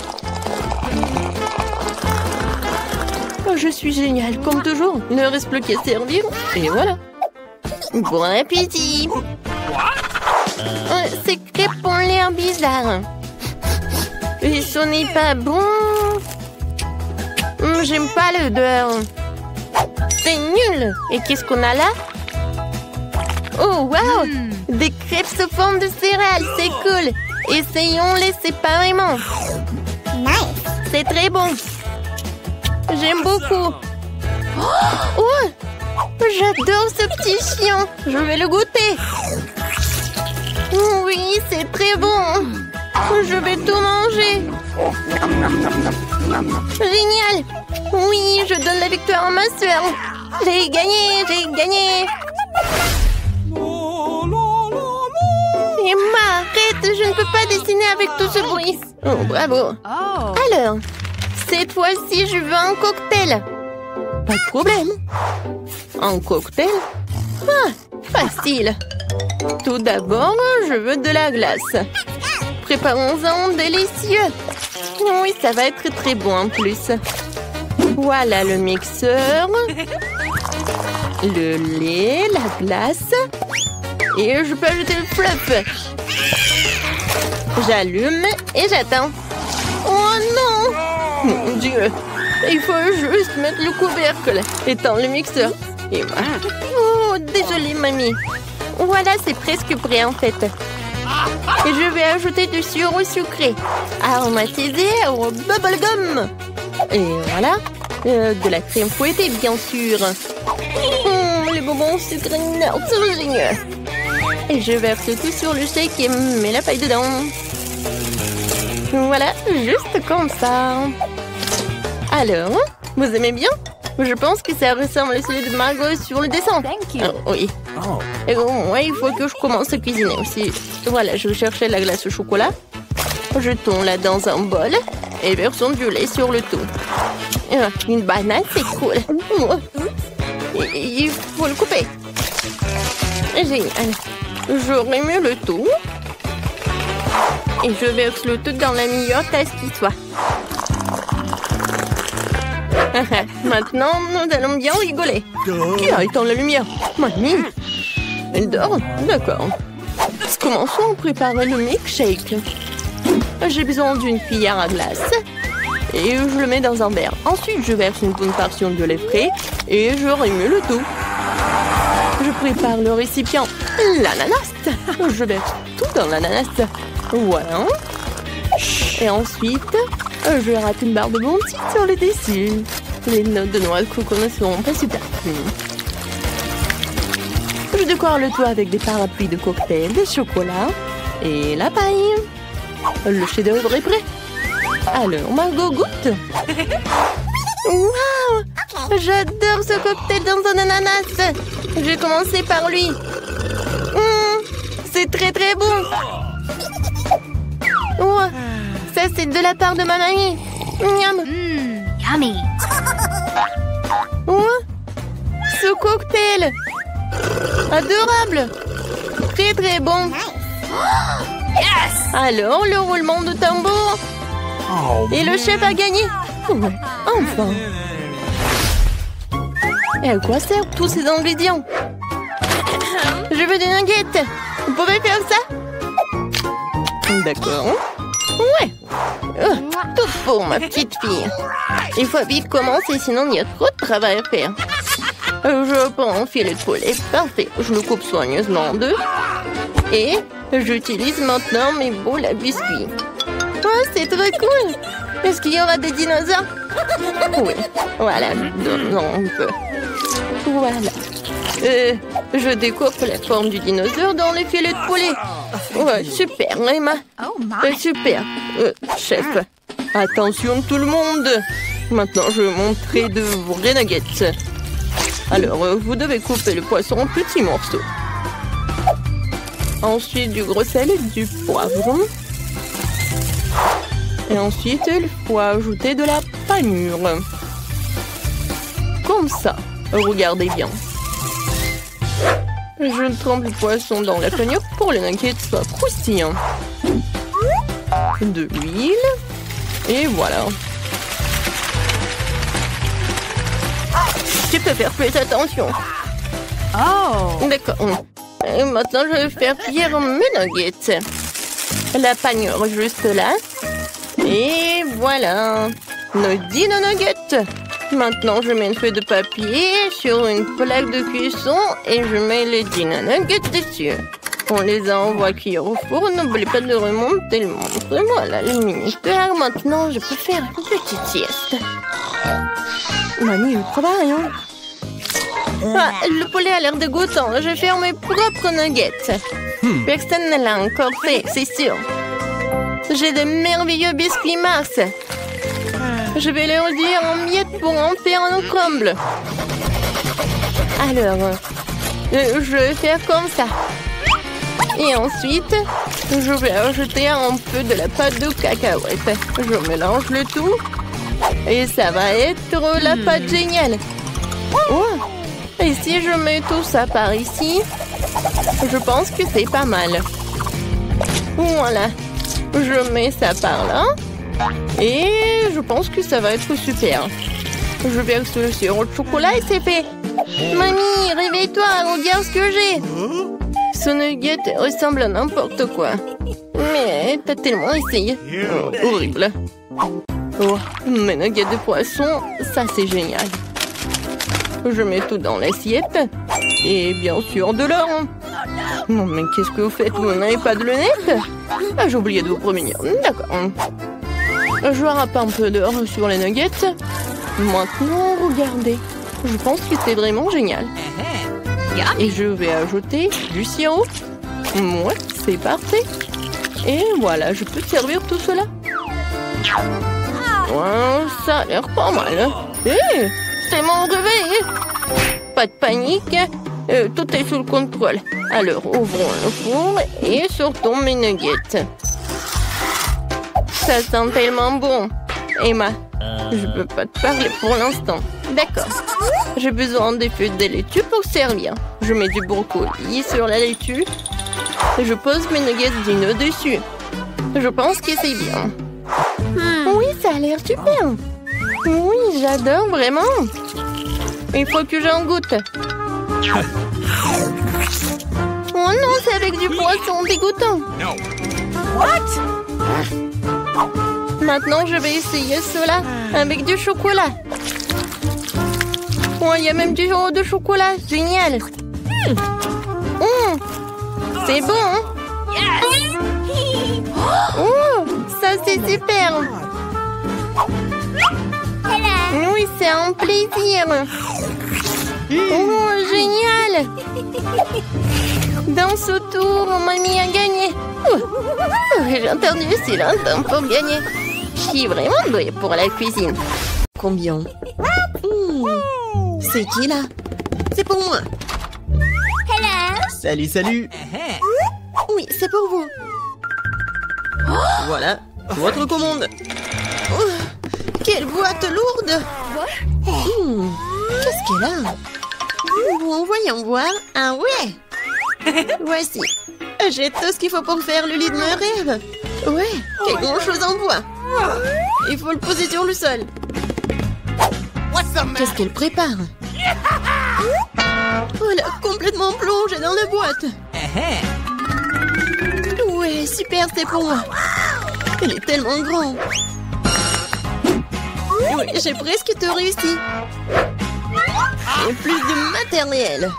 Je suis géniale, comme toujours. Il ne reste plus qu'à servir. Et voilà. Bon appétit. Ces crêpes ont l'air bizarres. Et ce n'est pas bon. J'aime pas l'odeur. C'est nul. Et qu'est-ce qu'on a là? Oh, wow! Des crêpes sous forme de céréales, c'est cool. Essayons-les séparément. Nice. C'est très bon. J'aime beaucoup. Oh! J'adore ce petit chien. Je vais le goûter. Oui, c'est très bon. Je vais tout manger. Génial. Oui, je donne la victoire à ma soeur. J'ai gagné, j'ai gagné. Emma, arrête, je ne peux pas dessiner avec tout ce bruit. Oh, bravo. Alors, cette fois-ci, je veux un cocktail. Pas de problème. Un cocktail? Ah, facile. Tout d'abord, je veux de la glace. Préparons-en délicieux. Oui, ça va être très bon en plus. Voilà le mixeur. Le lait, la glace. Et je peux ajouter le fluff. J'allume et j'attends. Oh non! Mon Dieu! Il faut juste mettre le couvercle et tendre le mixeur. Et voilà. Oh, désolée, mamie. Voilà, c'est presque prêt en fait. Et je vais ajouter du sirop sucré, aromatisé au bubblegum. Et voilà. De la crème fouettée, bien sûr. Les bonbons sucrés, c'est génial. Et je verse tout sur le shake et mets la paille dedans. Voilà, juste comme ça. Alors, vous aimez bien? Je pense que ça ressemble à celui de Margot sur le dessin. Oui. Et moi, il faut que je commence à cuisiner aussi. Voilà, je cherchais la glace au chocolat. Jetons-la dans un bol et versons du lait sur le tout. Une banane, c'est cool. Il faut le couper. Génial. Je remue le tout. Et je verse le tout dans la meilleure tasse qui soit. Maintenant, nous allons bien rigoler. Qui a éteint la lumière? Mamie. Elle dort? D'accord. Commençons à préparer le milkshake. J'ai besoin d'une cuillère à glace. Et je le mets dans un verre. Ensuite, je verse une bonne portion de lait frais. Et je remue le tout. Je prépare le récipient. L'ananas. Je verse tout dans l'ananas. Voilà. Et ensuite, je rate une barre de Bounty sur le dessus. Les notes de noix de coco ne seront pas super. Je décore le tout avec des parapluies de cocktail, de chocolat et la paille. Le chef-d'œuvre est prêt. Alors, Margot goûte. Waouh! J'adore ce cocktail dans un ananas. Je vais commencer par lui. C'est très très bon. Oh, ça c'est de la part de ma mamie. Miam. Yummy. Oh, ce cocktail. Adorable. Très très bon. Yes. Alors, le roulement de tambour. Et le chef a gagné. Ouais, enfin. Et à quoi servent tous ces ingrédients? Je veux des nuggets. Vous pouvez faire ça? D'accord. Ouais. Tout pour ma petite fille. Il faut vite commencer, sinon il y a trop de travail à faire. Je prends un filet de poulet. Parfait. Je le coupe soigneusement en deux. Et j'utilise maintenant mes boules à biscuits. Oh, c'est très cool. Est-ce qu'il y aura des dinosaures? Oui. Voilà. Non, on peut. Voilà. Je découpe la forme du dinosaure dans les filets de poulet. Ouais, super, Emma. Super. Chef, attention tout le monde. Maintenant, je vais montrer de vrais nuggets. Alors, vous devez couper le poisson en petits morceaux. Ensuite, du gros sel et du poivron. Et ensuite, il faut ajouter de la panure. Comme ça. Regardez bien. Je trempe le poisson dans la panure pour que les nuggets soient croustillants. De l'huile. Et voilà. Tu peux faire plus attention. Oh. D'accord. Et maintenant, je vais faire cuire mes nuggets. La panure juste là. Et voilà, nos dino nuggets. Maintenant, je mets une feuille de papier sur une plaque de cuisson et je mets les dino nuggets dessus. On les envoie cuire au four. N'oubliez pas de remonter le montre. Voilà le minifère. Maintenant, je peux faire une petite sieste. Mamie, le travail, hein? Ah, le poulet a l'air dégoûtant. Je vais faire mes propres nuggets. Personne ne l'a encore fait, c'est sûr. J'ai de merveilleux biscuits Mars. Je vais les réduire en miettes pour en faire un crumble. Alors, je vais faire comme ça. Et ensuite, je vais ajouter un peu de la pâte de cacahuète. Je mélange le tout. Et ça va être la pâte géniale. Oh. Et si je mets tout ça par ici, je pense que c'est pas mal. Voilà. Je mets ça par là. Et je pense que ça va être super. Je verse le sirop de chocolat et c'est fait. Mamie, réveille-toi, regarde ce que j'ai. Ce nugget ressemble à n'importe quoi. Mais t'as tellement essayé. Oh, horrible. Oh, mes nuggets de poisson, ça c'est génial. Je mets tout dans l'assiette. Et bien sûr de l'or. Non mais qu'est-ce que vous faites? Vous n'avez pas de lunettes? Ah, j'ai oublié de vous prévenir. D'accord. Je râpe un peu d'or sur les nuggets. Maintenant, regardez. Je pense que c'est vraiment génial. Et je vais ajouter du sirop. Ouais, c'est parfait. Et voilà, je peux servir tout cela. Ouais, ça a l'air pas mal. C'est mon réveil. Pas de panique. Tout est sous le contrôle. Alors, ouvrons le four et sortons mes nuggets. Ça sent tellement bon. Emma, je peux pas te parler pour l'instant. D'accord. J'ai besoin des feuilles de laitue pour servir. Je mets du brocoli sur la laitue. Je pose mes nuggets dino dessus. Je pense que c'est bien. Oui, ça a l'air super. Oui, j'adore vraiment. Il faut que j'en goûte. Oh non, c'est avec du poisson dégoûtant. What? Maintenant, je vais essayer cela avec du chocolat. Oh, il y a même du haut de chocolat. Génial. C'est bon, hein? Oh, ça c'est super. Oui, c'est un plaisir. Oh, génial. Dans ce tour, mamie a gagné. J'ai entendu si longtemps pour gagner. Je suis vraiment douée pour la cuisine. Combien? C'est qui là? C'est pour moi. Salut, salut. Oui, c'est pour vous. Voilà, votre commande. Quelle boîte lourde. Qu'est-ce qu'elle a? Bon, voyons voir. Ah ouais. Voici. J'ai tout ce qu'il faut pour faire le lit de mes rêves. Ouais, quelque chose en bois. Il faut le poser sur le sol. Qu'est-ce qu'elle prépare? Oh, elle a complètement plongé dans la boîte. Ouais, super, c'est pour moi. Elle est tellement grande. Oui, j'ai presque tout réussi. Et plus de matériel.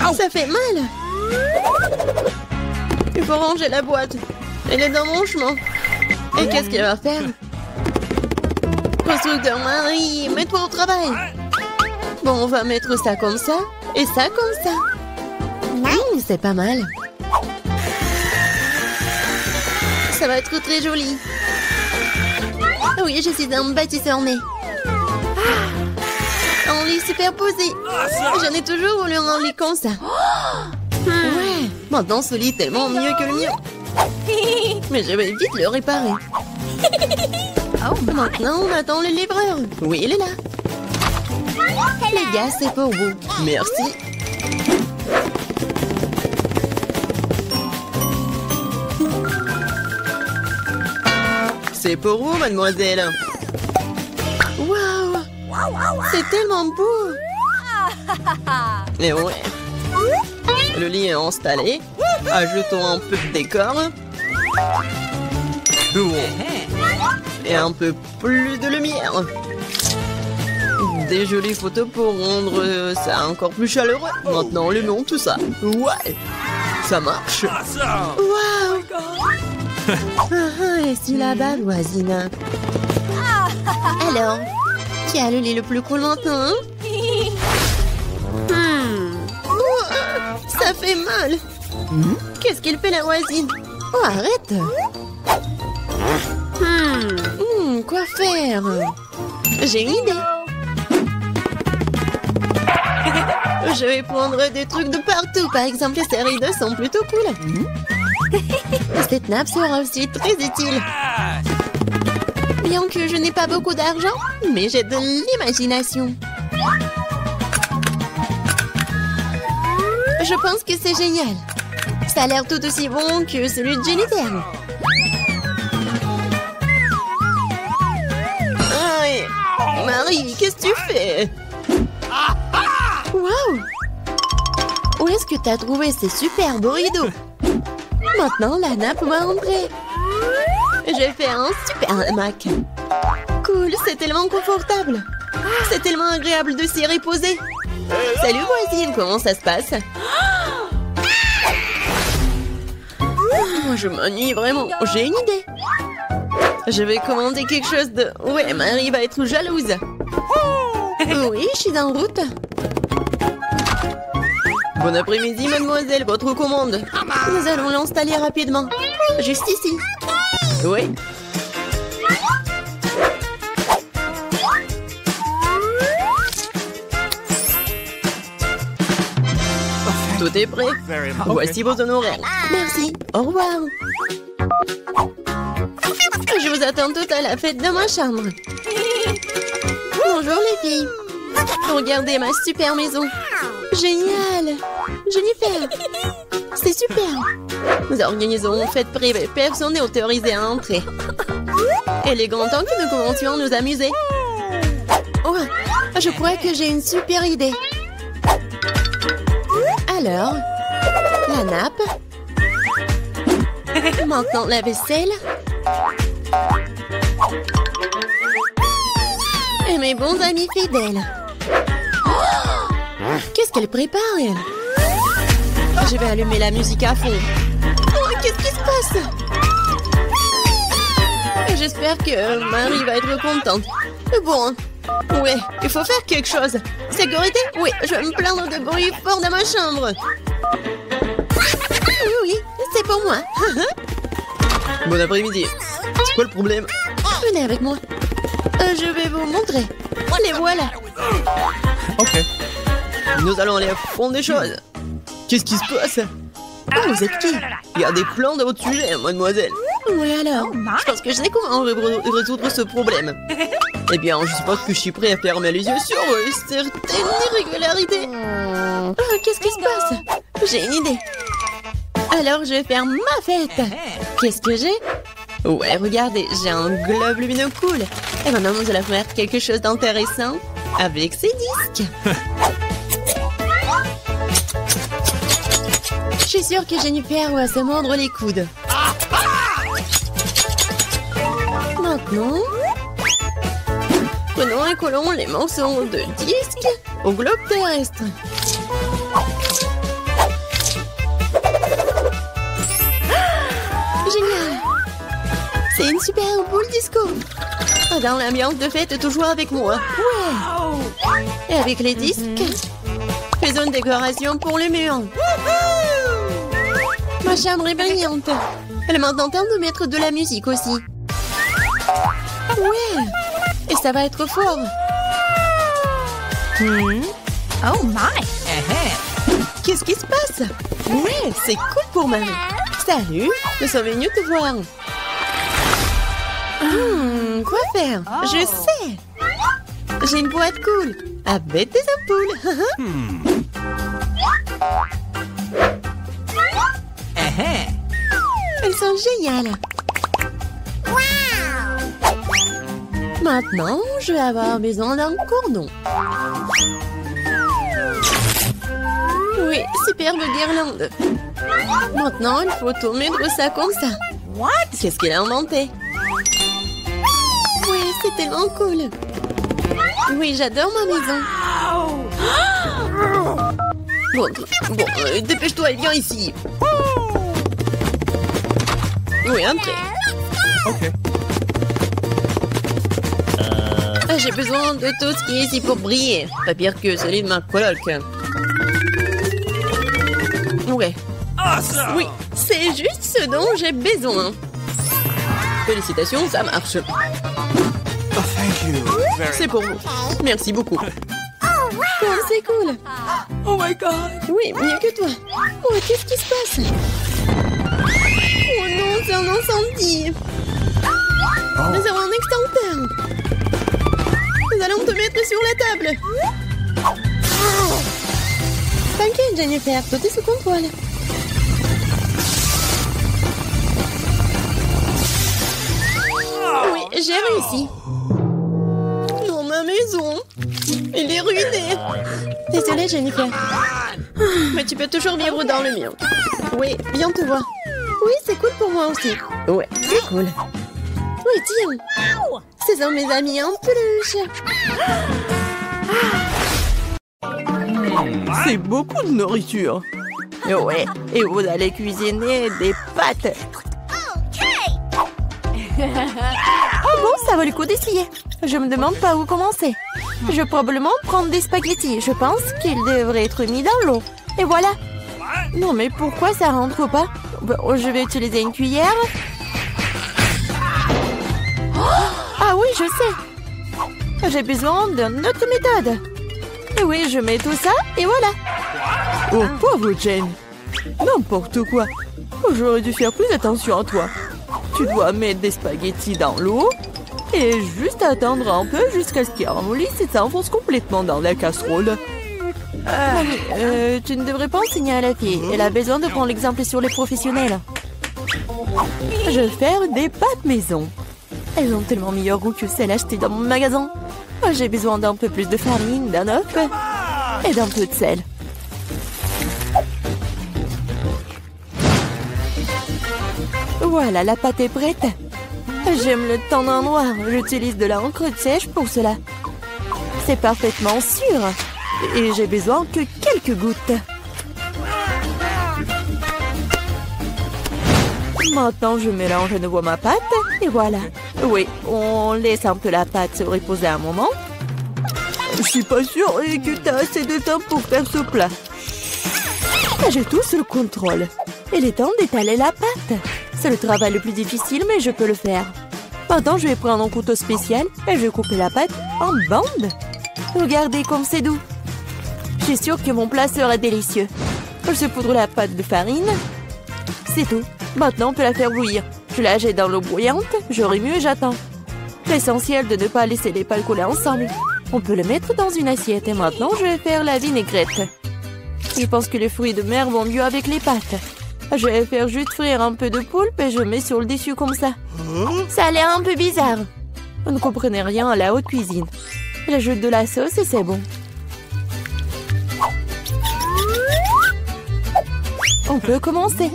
Oh, ça fait mal. Il faut ranger la boîte. Elle est dans mon chemin. Et qu'est-ce qu'elle va faire? Constructeur Marie, mets-toi au travail. Bon, on va mettre ça comme ça et ça comme ça. C'est pas mal. Ça va être très joli. Oui, je suis un bâtisseur né. Un lit superposé. J'en ai toujours voulu un lit comme ça. Ouais, maintenant ce lit est tellement mieux que le mien. Mais je vais vite le réparer. Maintenant, on attend le livreur. Oui, il est là. Les gars, c'est pour vous. Merci. C'est pour vous, mademoiselle. Waouh! C'est tellement beau! Et ouais. Le lit est installé. Ajoutons un peu de décor. Et un peu plus de lumière. Des jolies photos pour rendre ça encore plus chaleureux. Maintenant, allumons tout ça. Ouais, ça marche. Waouh. Est-ce là-bas, voisine? Alors, qui a le lit le plus cool maintenant, hein? Ça fait mal. Qu'est-ce qu'il fait la voisine? Oh, arrête. Quoi faire? J'ai une idée. Je vais prendre des trucs de partout. Par exemple, ces rideaux sont plutôt cool. Cette nappe sera aussi très utile. Bien que je n'ai pas beaucoup d'argent, mais j'ai de l'imagination. Je pense que c'est génial. Ça a l'air tout aussi bon que celui de Jennifer. Aïe. Marie, qu'est-ce que tu fais? Waouh! Où est-ce que tu as trouvé ces superbes rideaux? Maintenant, la nappe va entrer. Je vais faire un super hamac. Cool, c'est tellement confortable. C'est tellement agréable de s'y reposer. Salut voisine, comment ça se passe? Je m'ennuie vraiment. J'ai une idée. Je vais commander quelque chose de... Ouais, Marie va être jalouse. Oui, je suis en route. Bon après-midi, mademoiselle, votre commande. Nous allons l'installer rapidement. Juste ici. Oui. Tout est prêt. Voici vos honoraires. Merci. Au revoir. Je vous attends toutes à la fête de ma chambre. Bonjour les filles. Regardez ma super maison. Génial. Jennifer. C'est super. Nous organisons une fête privée. Personne n'est autorisé à entrer. Il est grand temps que nous commencions à nous amuser. Oh, je crois que j'ai une super idée. Alors, la nappe. Maintenant, la vaisselle. Et mes bons amis fidèles. Oh, qu'est-ce qu'elle prépare, elle? Je vais allumer la musique à fond. Oh, qu'est-ce qui se passe? J'espère que Marie va être contente. Bon, ouais, il faut faire quelque chose. Sécurité? Oui, je vais me plaindre de bruit fort dans ma chambre. Oui, c'est pour moi. Bon après-midi. C'est quoi le problème? Venez avec moi. Je vais vous montrer. Les voilà. Ok. Nous allons aller à fond des choses. Qu'est-ce qui se passe? Oh, vous êtes qui? Il y a des plans dans votre sujet, mademoiselle. Oui, alors? Je pense que je sais comment résoudre ce problème. Eh bien, je suppose que je suis prêt à fermer les yeux sur certaines irrégularités. Qu'est-ce qui se passe? J'ai une idée. Alors, je vais faire ma fête. Qu'est-ce que j'ai? Ouais, regardez, j'ai un globe lumineux cool. Et maintenant, nous allons faire quelque chose d'intéressant avec ces disques. Je suis sûre que Jennifer va se mordre les coudes. Maintenant, prenons et collons les morceaux de disques au globe terrestre. Génial! C'est une super boule disco. Dans l'ambiance de fête, toujours avec moi. Ouais! Et avec les disques, faisons une décoration pour les murs. Ma chambre est brillante. Elle est maintenant temps de mettre de la musique aussi. Ouais! Et ça va être fort. Oh my! Qu'est-ce qui se passe? Ouais, c'est cool pour Marie. Salut, nous sommes venus te voir. Quoi faire? Je sais. J'ai une boîte cool avec des ampoules. Elles sont géniales. Maintenant, je vais avoir besoin d'un cordon. Oui, superbe guirlande. Maintenant, il faut tout mettre ça comme ça. What? Qu'est-ce qu'elle a inventé? tellement cool. Oui, j'adore ma maison. Bon, dépêche-toi et viens ici. Oui, entrez. Ok. J'ai besoin de tout ce qui est ici pour briller. Pas pire que celui de ma coloc. Ouais. Oui, c'est juste ce dont j'ai besoin. Félicitations, ça marche. Oh, thank you. C'est pour vous. Merci beaucoup. Oh, c'est cool. Oh my God. Oui, mieux que toi. Oh, qu'est-ce qui se passe? Oh non, c'est un incendie. Nous avons un extincteur. Nous allons te mettre sur la table. T'inquiète, Jennifer, tout est sous contrôle. Oui, j'ai réussi. Dans ma maison. Elle est ruinée. Désolée, Jennifer. Mais tu peux toujours vivre dans le mien. Oui, viens te voir. Oui, c'est cool pour moi aussi. Ouais, c'est cool. Oui, tiens. Ce sont mes amis en peluche. C'est beaucoup de nourriture. Ouais, et vous allez cuisiner des pâtes. Oh bon, ça vaut le coup d'essayer. Je me demande pas où commencer. Je vais probablement prendre des spaghettis. Je pense qu'ils devraient être mis dans l'eau. Et voilà. Non, mais pourquoi ça rentre pas? Bon, je vais utiliser une cuillère. Ah oui, je sais. J'ai besoin d'une autre méthode. Et oui, je mets tout ça et voilà. Oh, pauvre Jane. N'importe quoi. J'aurais dû faire plus attention à toi. Tu dois mettre des spaghettis dans l'eau et juste attendre un peu jusqu'à ce qu'ils ramollissent et s'enfoncent complètement dans la casserole. Tu ne devrais pas enseigner à la fille. Elle a besoin de prendre l'exemple sur les professionnels. Je vais faire des pâtes maison. Elles ont tellement meilleur goût que celles achetées dans mon magasin. J'ai besoin d'un peu plus de farine, d'un œuf et d'un peu de sel. Voilà, la pâte est prête. J'aime le teint en noir. J'utilise de l'encre sèche pour cela. C'est parfaitement sûr. Et j'ai besoin que quelques gouttes. Maintenant, je mélange à nouveau ma pâte. Et voilà. Oui, on laisse un peu la pâte se reposer un moment. Je suis pas sûre que tu as assez de temps pour faire ce plat. J'ai tout sous le contrôle. Il est temps d'étaler la pâte. C'est le travail le plus difficile, mais je peux le faire. Maintenant, je vais prendre un couteau spécial et je vais couper la pâte en bandes. Regardez comme c'est doux. Je suis sûre que mon plat sera délicieux. Je saupoudre la pâte de farine. C'est tout. Maintenant, on peut la faire bouillir. Je la jette dans l'eau bouillante, je remue et j'attends. L'essentiel de ne pas laisser les pâtes coller ensemble. On peut le mettre dans une assiette et maintenant, je vais faire la vinaigrette. Je pense que les fruits de mer vont mieux avec les pâtes. Je vais faire juste frire un peu de poulpe et je mets sur le dessus comme ça. Ça a l'air un peu bizarre. Vous ne comprenez rien à la haute cuisine. J'ajoute de la sauce et c'est bon. On peut commencer.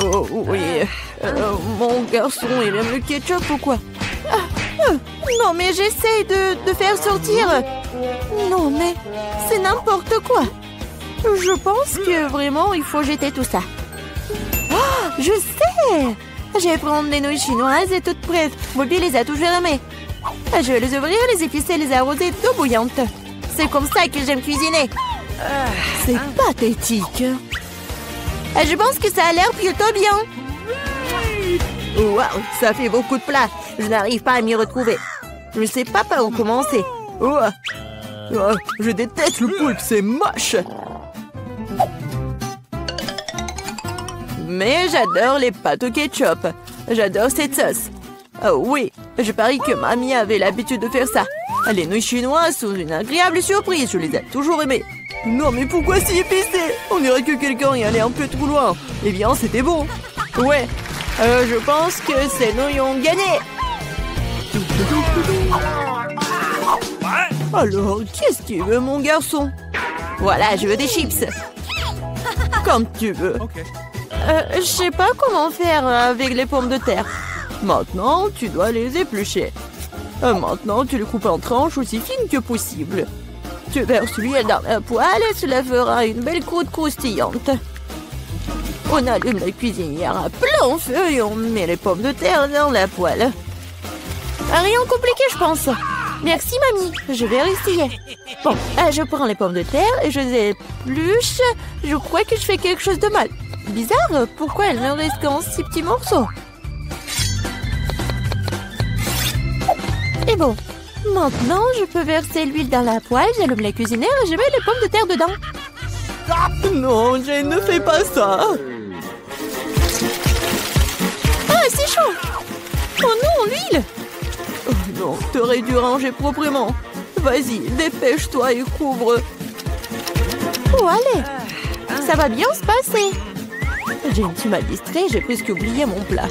Oh oui. Mon garçon, il aime le ketchup ou quoi? Non, mais j'essaie de faire sortir. Non, mais c'est n'importe quoi. Je pense que vraiment, il faut jeter tout ça. Oh, je sais! Je vais prendre des nouilles chinoises et toutes prêtes. Bobby les a toujours aimées. Je vais les ouvrir, les épicer, les arroser d'eau bouillante. C'est comme ça que j'aime cuisiner. C'est pathétique. Je pense que ça a l'air plutôt bien. Waouh, ça fait beaucoup de plats. Je n'arrive pas à m'y retrouver. Je ne sais pas par où commencer. Je déteste le poulpe, c'est moche. Mais j'adore les pâtes au ketchup. J'adore cette sauce. Oh oui, je parie que mamie avait l'habitude de faire ça. Les nouilles chinoises sont une agréable surprise. Je les ai toujours aimées. Non, mais pourquoi si épicé? On dirait que quelqu'un y allait un peu trop loin. Eh bien, c'était bon. Ouais, je pense que ces nouilles ont gagné. Alors, qu'est-ce que tu veux, mon garçon? Voilà, je veux des chips. Comme tu veux. Je sais pas comment faire avec les pommes de terre. Maintenant, tu dois les éplucher. Maintenant, tu les coupes en tranches aussi fines que possible. Tu verses l'huile dans la poêle et cela fera une belle croûte croustillante. On allume la cuisinière à plein feu et on met les pommes de terre dans la poêle. Rien compliqué, je pense. Merci, mamie. Je vais essayer. Bon, je prends les pommes de terre et je les épluche. Je crois que je fais quelque chose de mal. Bizarre, pourquoi elles ne restent qu'en 6 petits morceaux? Et bon, maintenant je peux verser l'huile dans la poêle, j'allume la cuisinière et je mets les pommes de terre dedans. Non, Jane, ne fais pas ça. Ah, c'est chaud. Oh non, l'huile. Oh non, t'aurais dû ranger proprement. Vas-y, dépêche-toi et couvre. Oh, allez. Ça va bien se passer. Jane, tu m'as distrait, j'ai presque oublié mon plat.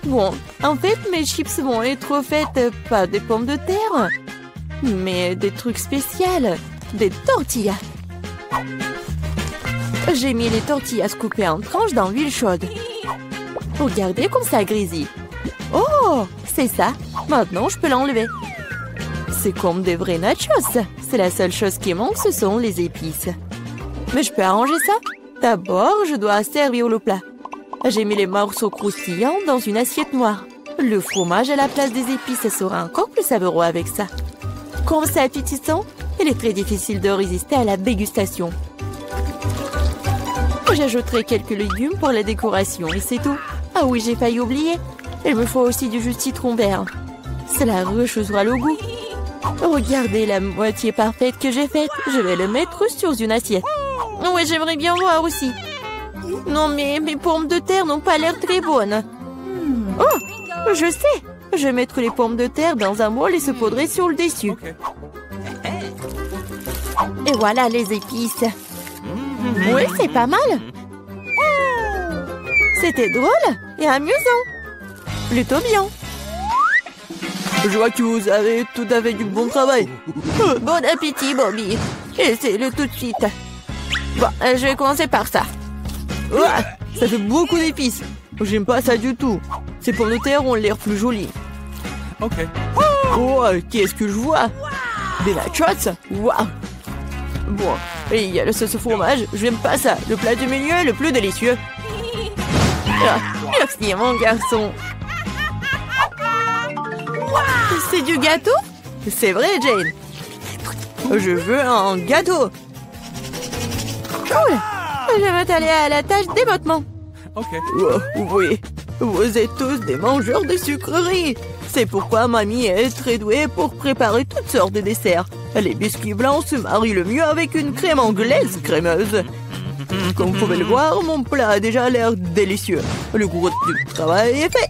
Bon, en fait, mes chips vont être faites pas des pommes de terre, mais des trucs spéciaux, des tortillas. J'ai mis les tortillas coupées en tranches dans l'huile chaude. Regardez comme ça grésille. Oh, c'est ça. Maintenant, je peux l'enlever. C'est comme des vrais nachos. C'est la seule chose qui manque, ce sont les épices. Mais je peux arranger ça. D'abord, je dois servir le plat. J'ai mis les morceaux croustillants dans une assiette noire. Le fromage à la place des épices sera encore plus savoureux avec ça. Comme c'est appétissant, il est très difficile de résister à la dégustation. J'ajouterai quelques légumes pour la décoration et c'est tout. Ah oui, j'ai failli oublier. Il me faut aussi du jus de citron vert. Cela rechauffera le goût. Regardez la moitié parfaite que j'ai faite. Je vais le mettre sur une assiette. Oui, j'aimerais bien voir aussi. Non, mais mes pommes de terre n'ont pas l'air très bonnes. Oh, je sais. Je vais mettre les pommes de terre dans un bol et saupoudrer sur le dessus. Okay. Et voilà les épices. Oui, c'est pas mal. C'était drôle et amusant. Plutôt bien. Je vois que vous avez tout à fait du bon travail. Bon appétit, Bobby. Essayez-le tout de suite. Bon, je vais commencer par ça. Ouah, ça fait beaucoup d'épices. J'aime pas ça du tout. Ces pommes de terre ont l'air plus jolies. Ok. Oh, qu'est-ce que je vois? Des nachos? Waouh. Bon, et il y a le sauce au fromage. J'aime pas ça. Le plat du milieu est le plus délicieux. Ah, merci, mon garçon. C'est du gâteau? C'est vrai, Jane. Je veux un gâteau. Cool. Je vais m'atteler à la tâche d'ébotement. Ok. Oh, oui, vous êtes tous des mangeurs de sucreries. C'est pourquoi mamie est très douée pour préparer toutes sortes de desserts. Les biscuits blancs se marient le mieux avec une crème anglaise crémeuse. Comme vous pouvez le voir, mon plat a déjà l'air délicieux. Le gros du travail est fait.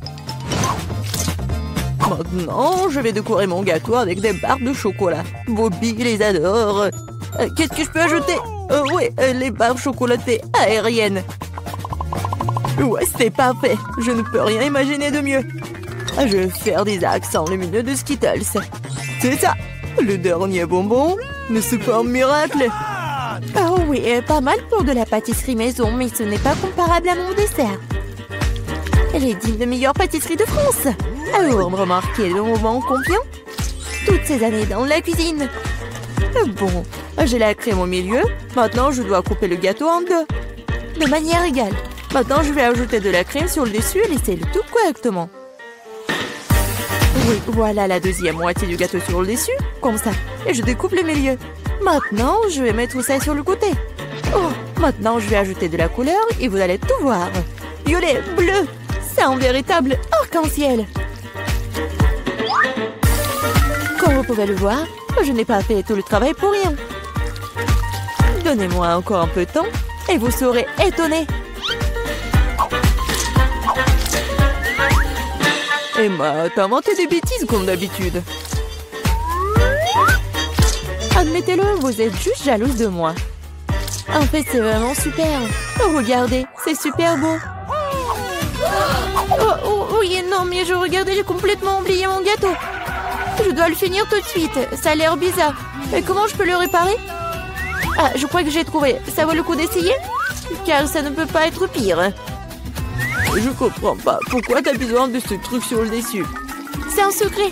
Maintenant, je vais décorer mon gâteau avec des barres de chocolat. Bobby les adore. Qu'est-ce que je peux ajouter? Oui, les barres chocolatées aériennes. Ouais, c'est parfait. Je ne peux rien imaginer de mieux. Je vais faire des accents lumineux de Skittles. C'est ça. Le dernier bonbon, mais c'est pas un miracle. Oh oui, pas mal pour de la pâtisserie maison, mais ce n'est pas comparable à mon dessert. Elle est digne de meilleure pâtisserie de France. Alors, remarquez le moment confiant? Toutes ces années dans la cuisine. Bon, j'ai la crème au milieu. Maintenant, je dois couper le gâteau en deux. De manière égale. Maintenant, je vais ajouter de la crème sur le dessus et laisser le tout correctement. Oui, voilà la deuxième moitié du gâteau sur le dessus, comme ça. Et je découpe le milieu. Maintenant, je vais mettre ça sur le côté. Oh, maintenant, je vais ajouter de la couleur et vous allez tout voir. Violet, bleu, c'est un véritable arc-en-ciel. Comme vous pouvez le voir, je n'ai pas fait tout le travail pour rien. Donnez-moi encore un peu de temps et vous serez étonnés. Emma, t'as inventé des bêtises comme d'habitude. Admettez-le, vous êtes juste jalouse de moi. En fait, c'est vraiment super. Oh, regardez, c'est super beau. Oh, oui, non, mais je regardais, j'ai complètement oublié mon gâteau. Je dois le finir tout de suite. Ça a l'air bizarre. Mais comment je peux le réparer? Ah, je crois que j'ai trouvé. Ça vaut le coup d'essayer? Car ça ne peut pas être pire. Je comprends pas. Pourquoi t'as besoin de ce truc sur le dessus? C'est un secret.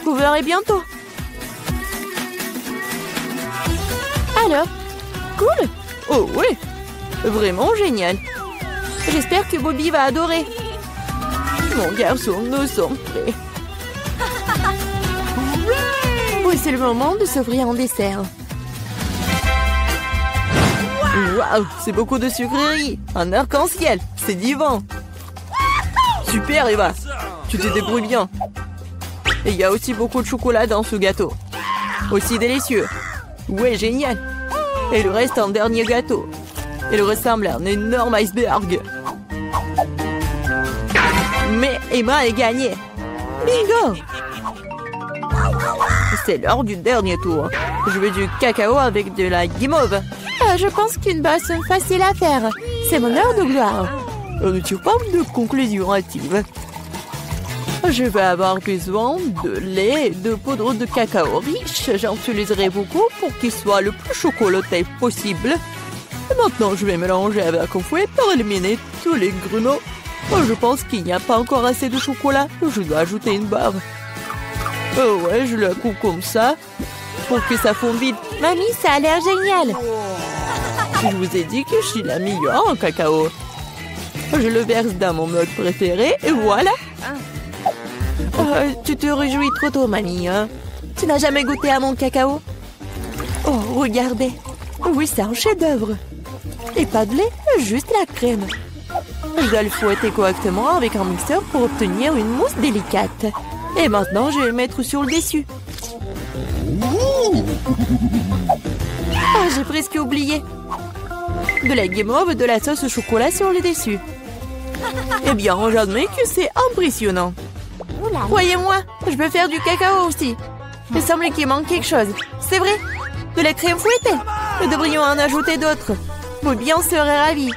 Vous verrez bientôt. Alors, cool. Oh ouais, vraiment génial. J'espère que Bobby va adorer. Mon garçon, nous sommes prêts. Oui, c'est le moment de s'offrir un dessert. Waouh, c'est beaucoup de sucreries. Un arc-en-ciel, c'est divin. Super Eva, tu te débrouilles bien. Et il y a aussi beaucoup de chocolat dans ce gâteau. Aussi délicieux. Ouais, génial. Et le reste, un dernier gâteau. Il ressemble à un énorme iceberg. Mais Emma a gagné. Bingo! C'est l'heure du dernier tour. Je veux du cacao avec de la guimauve. Je pense qu'une boisson facile à faire. C'est mon heure de gloire. On ne tire pas de conclusion hâtive. Je vais avoir besoin de lait et de poudre de cacao riche. J'en utiliserai beaucoup pour qu'il soit le plus chocolaté possible. Et maintenant, je vais mélanger avec un fouet pour éliminer tous les grumeaux. Je pense qu'il n'y a pas encore assez de chocolat. Je dois ajouter une barre. Oh ouais, je la coupe comme ça pour que ça fonde vite. Mamie, ça a l'air génial. Je vous ai dit que je suis la meilleure en cacao. Je le verse dans mon mug préféré et voilà. Tu te réjouis trop tôt, mamie. Hein? Tu n'as jamais goûté à mon cacao? Oh, regardez. Oui, c'est un chef-d'œuvre. Et pas de lait, juste la crème. Je dois le fouetter correctement avec un mixeur pour obtenir une mousse délicate. Et maintenant, je vais le mettre sur le dessus. J'ai presque oublié. De la guimauve, de la sauce au chocolat sur le dessus. Eh bien, j'admets que c'est impressionnant. Croyez-moi, je peux faire du cacao aussi. Il semble qu'il manque quelque chose. C'est vrai, de la crème fouettée. Nous devrions en ajouter d'autres. Bobby en serait ravi.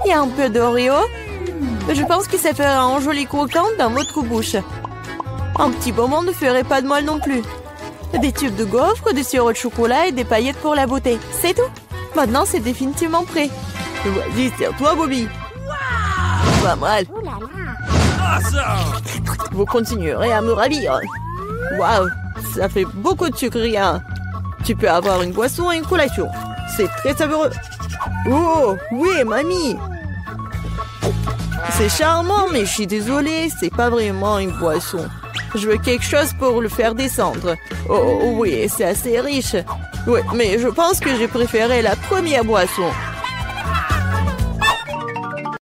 Et un peu d'Oreo. Je pense que ça fera un joli croquant dans votre bouche. Un petit bonbon ne ferait pas de mal non plus. Des tubes de gaufres, des sirop de chocolat et des paillettes pour la beauté. C'est tout. Maintenant, c'est définitivement prêt. Vas-y, c'est à toi, Bobby. Pas mal. Vous continuerez à me ravir. Waouh, ça fait beaucoup de sucre, rien. Tu peux avoir une boisson et une collation. C'est très savoureux. Oh, oui, mamie. C'est charmant, mais je suis désolée, c'est pas vraiment une boisson. Je veux quelque chose pour le faire descendre. Oh oui, c'est assez riche. Oui, mais je pense que j'ai préféré la première boisson.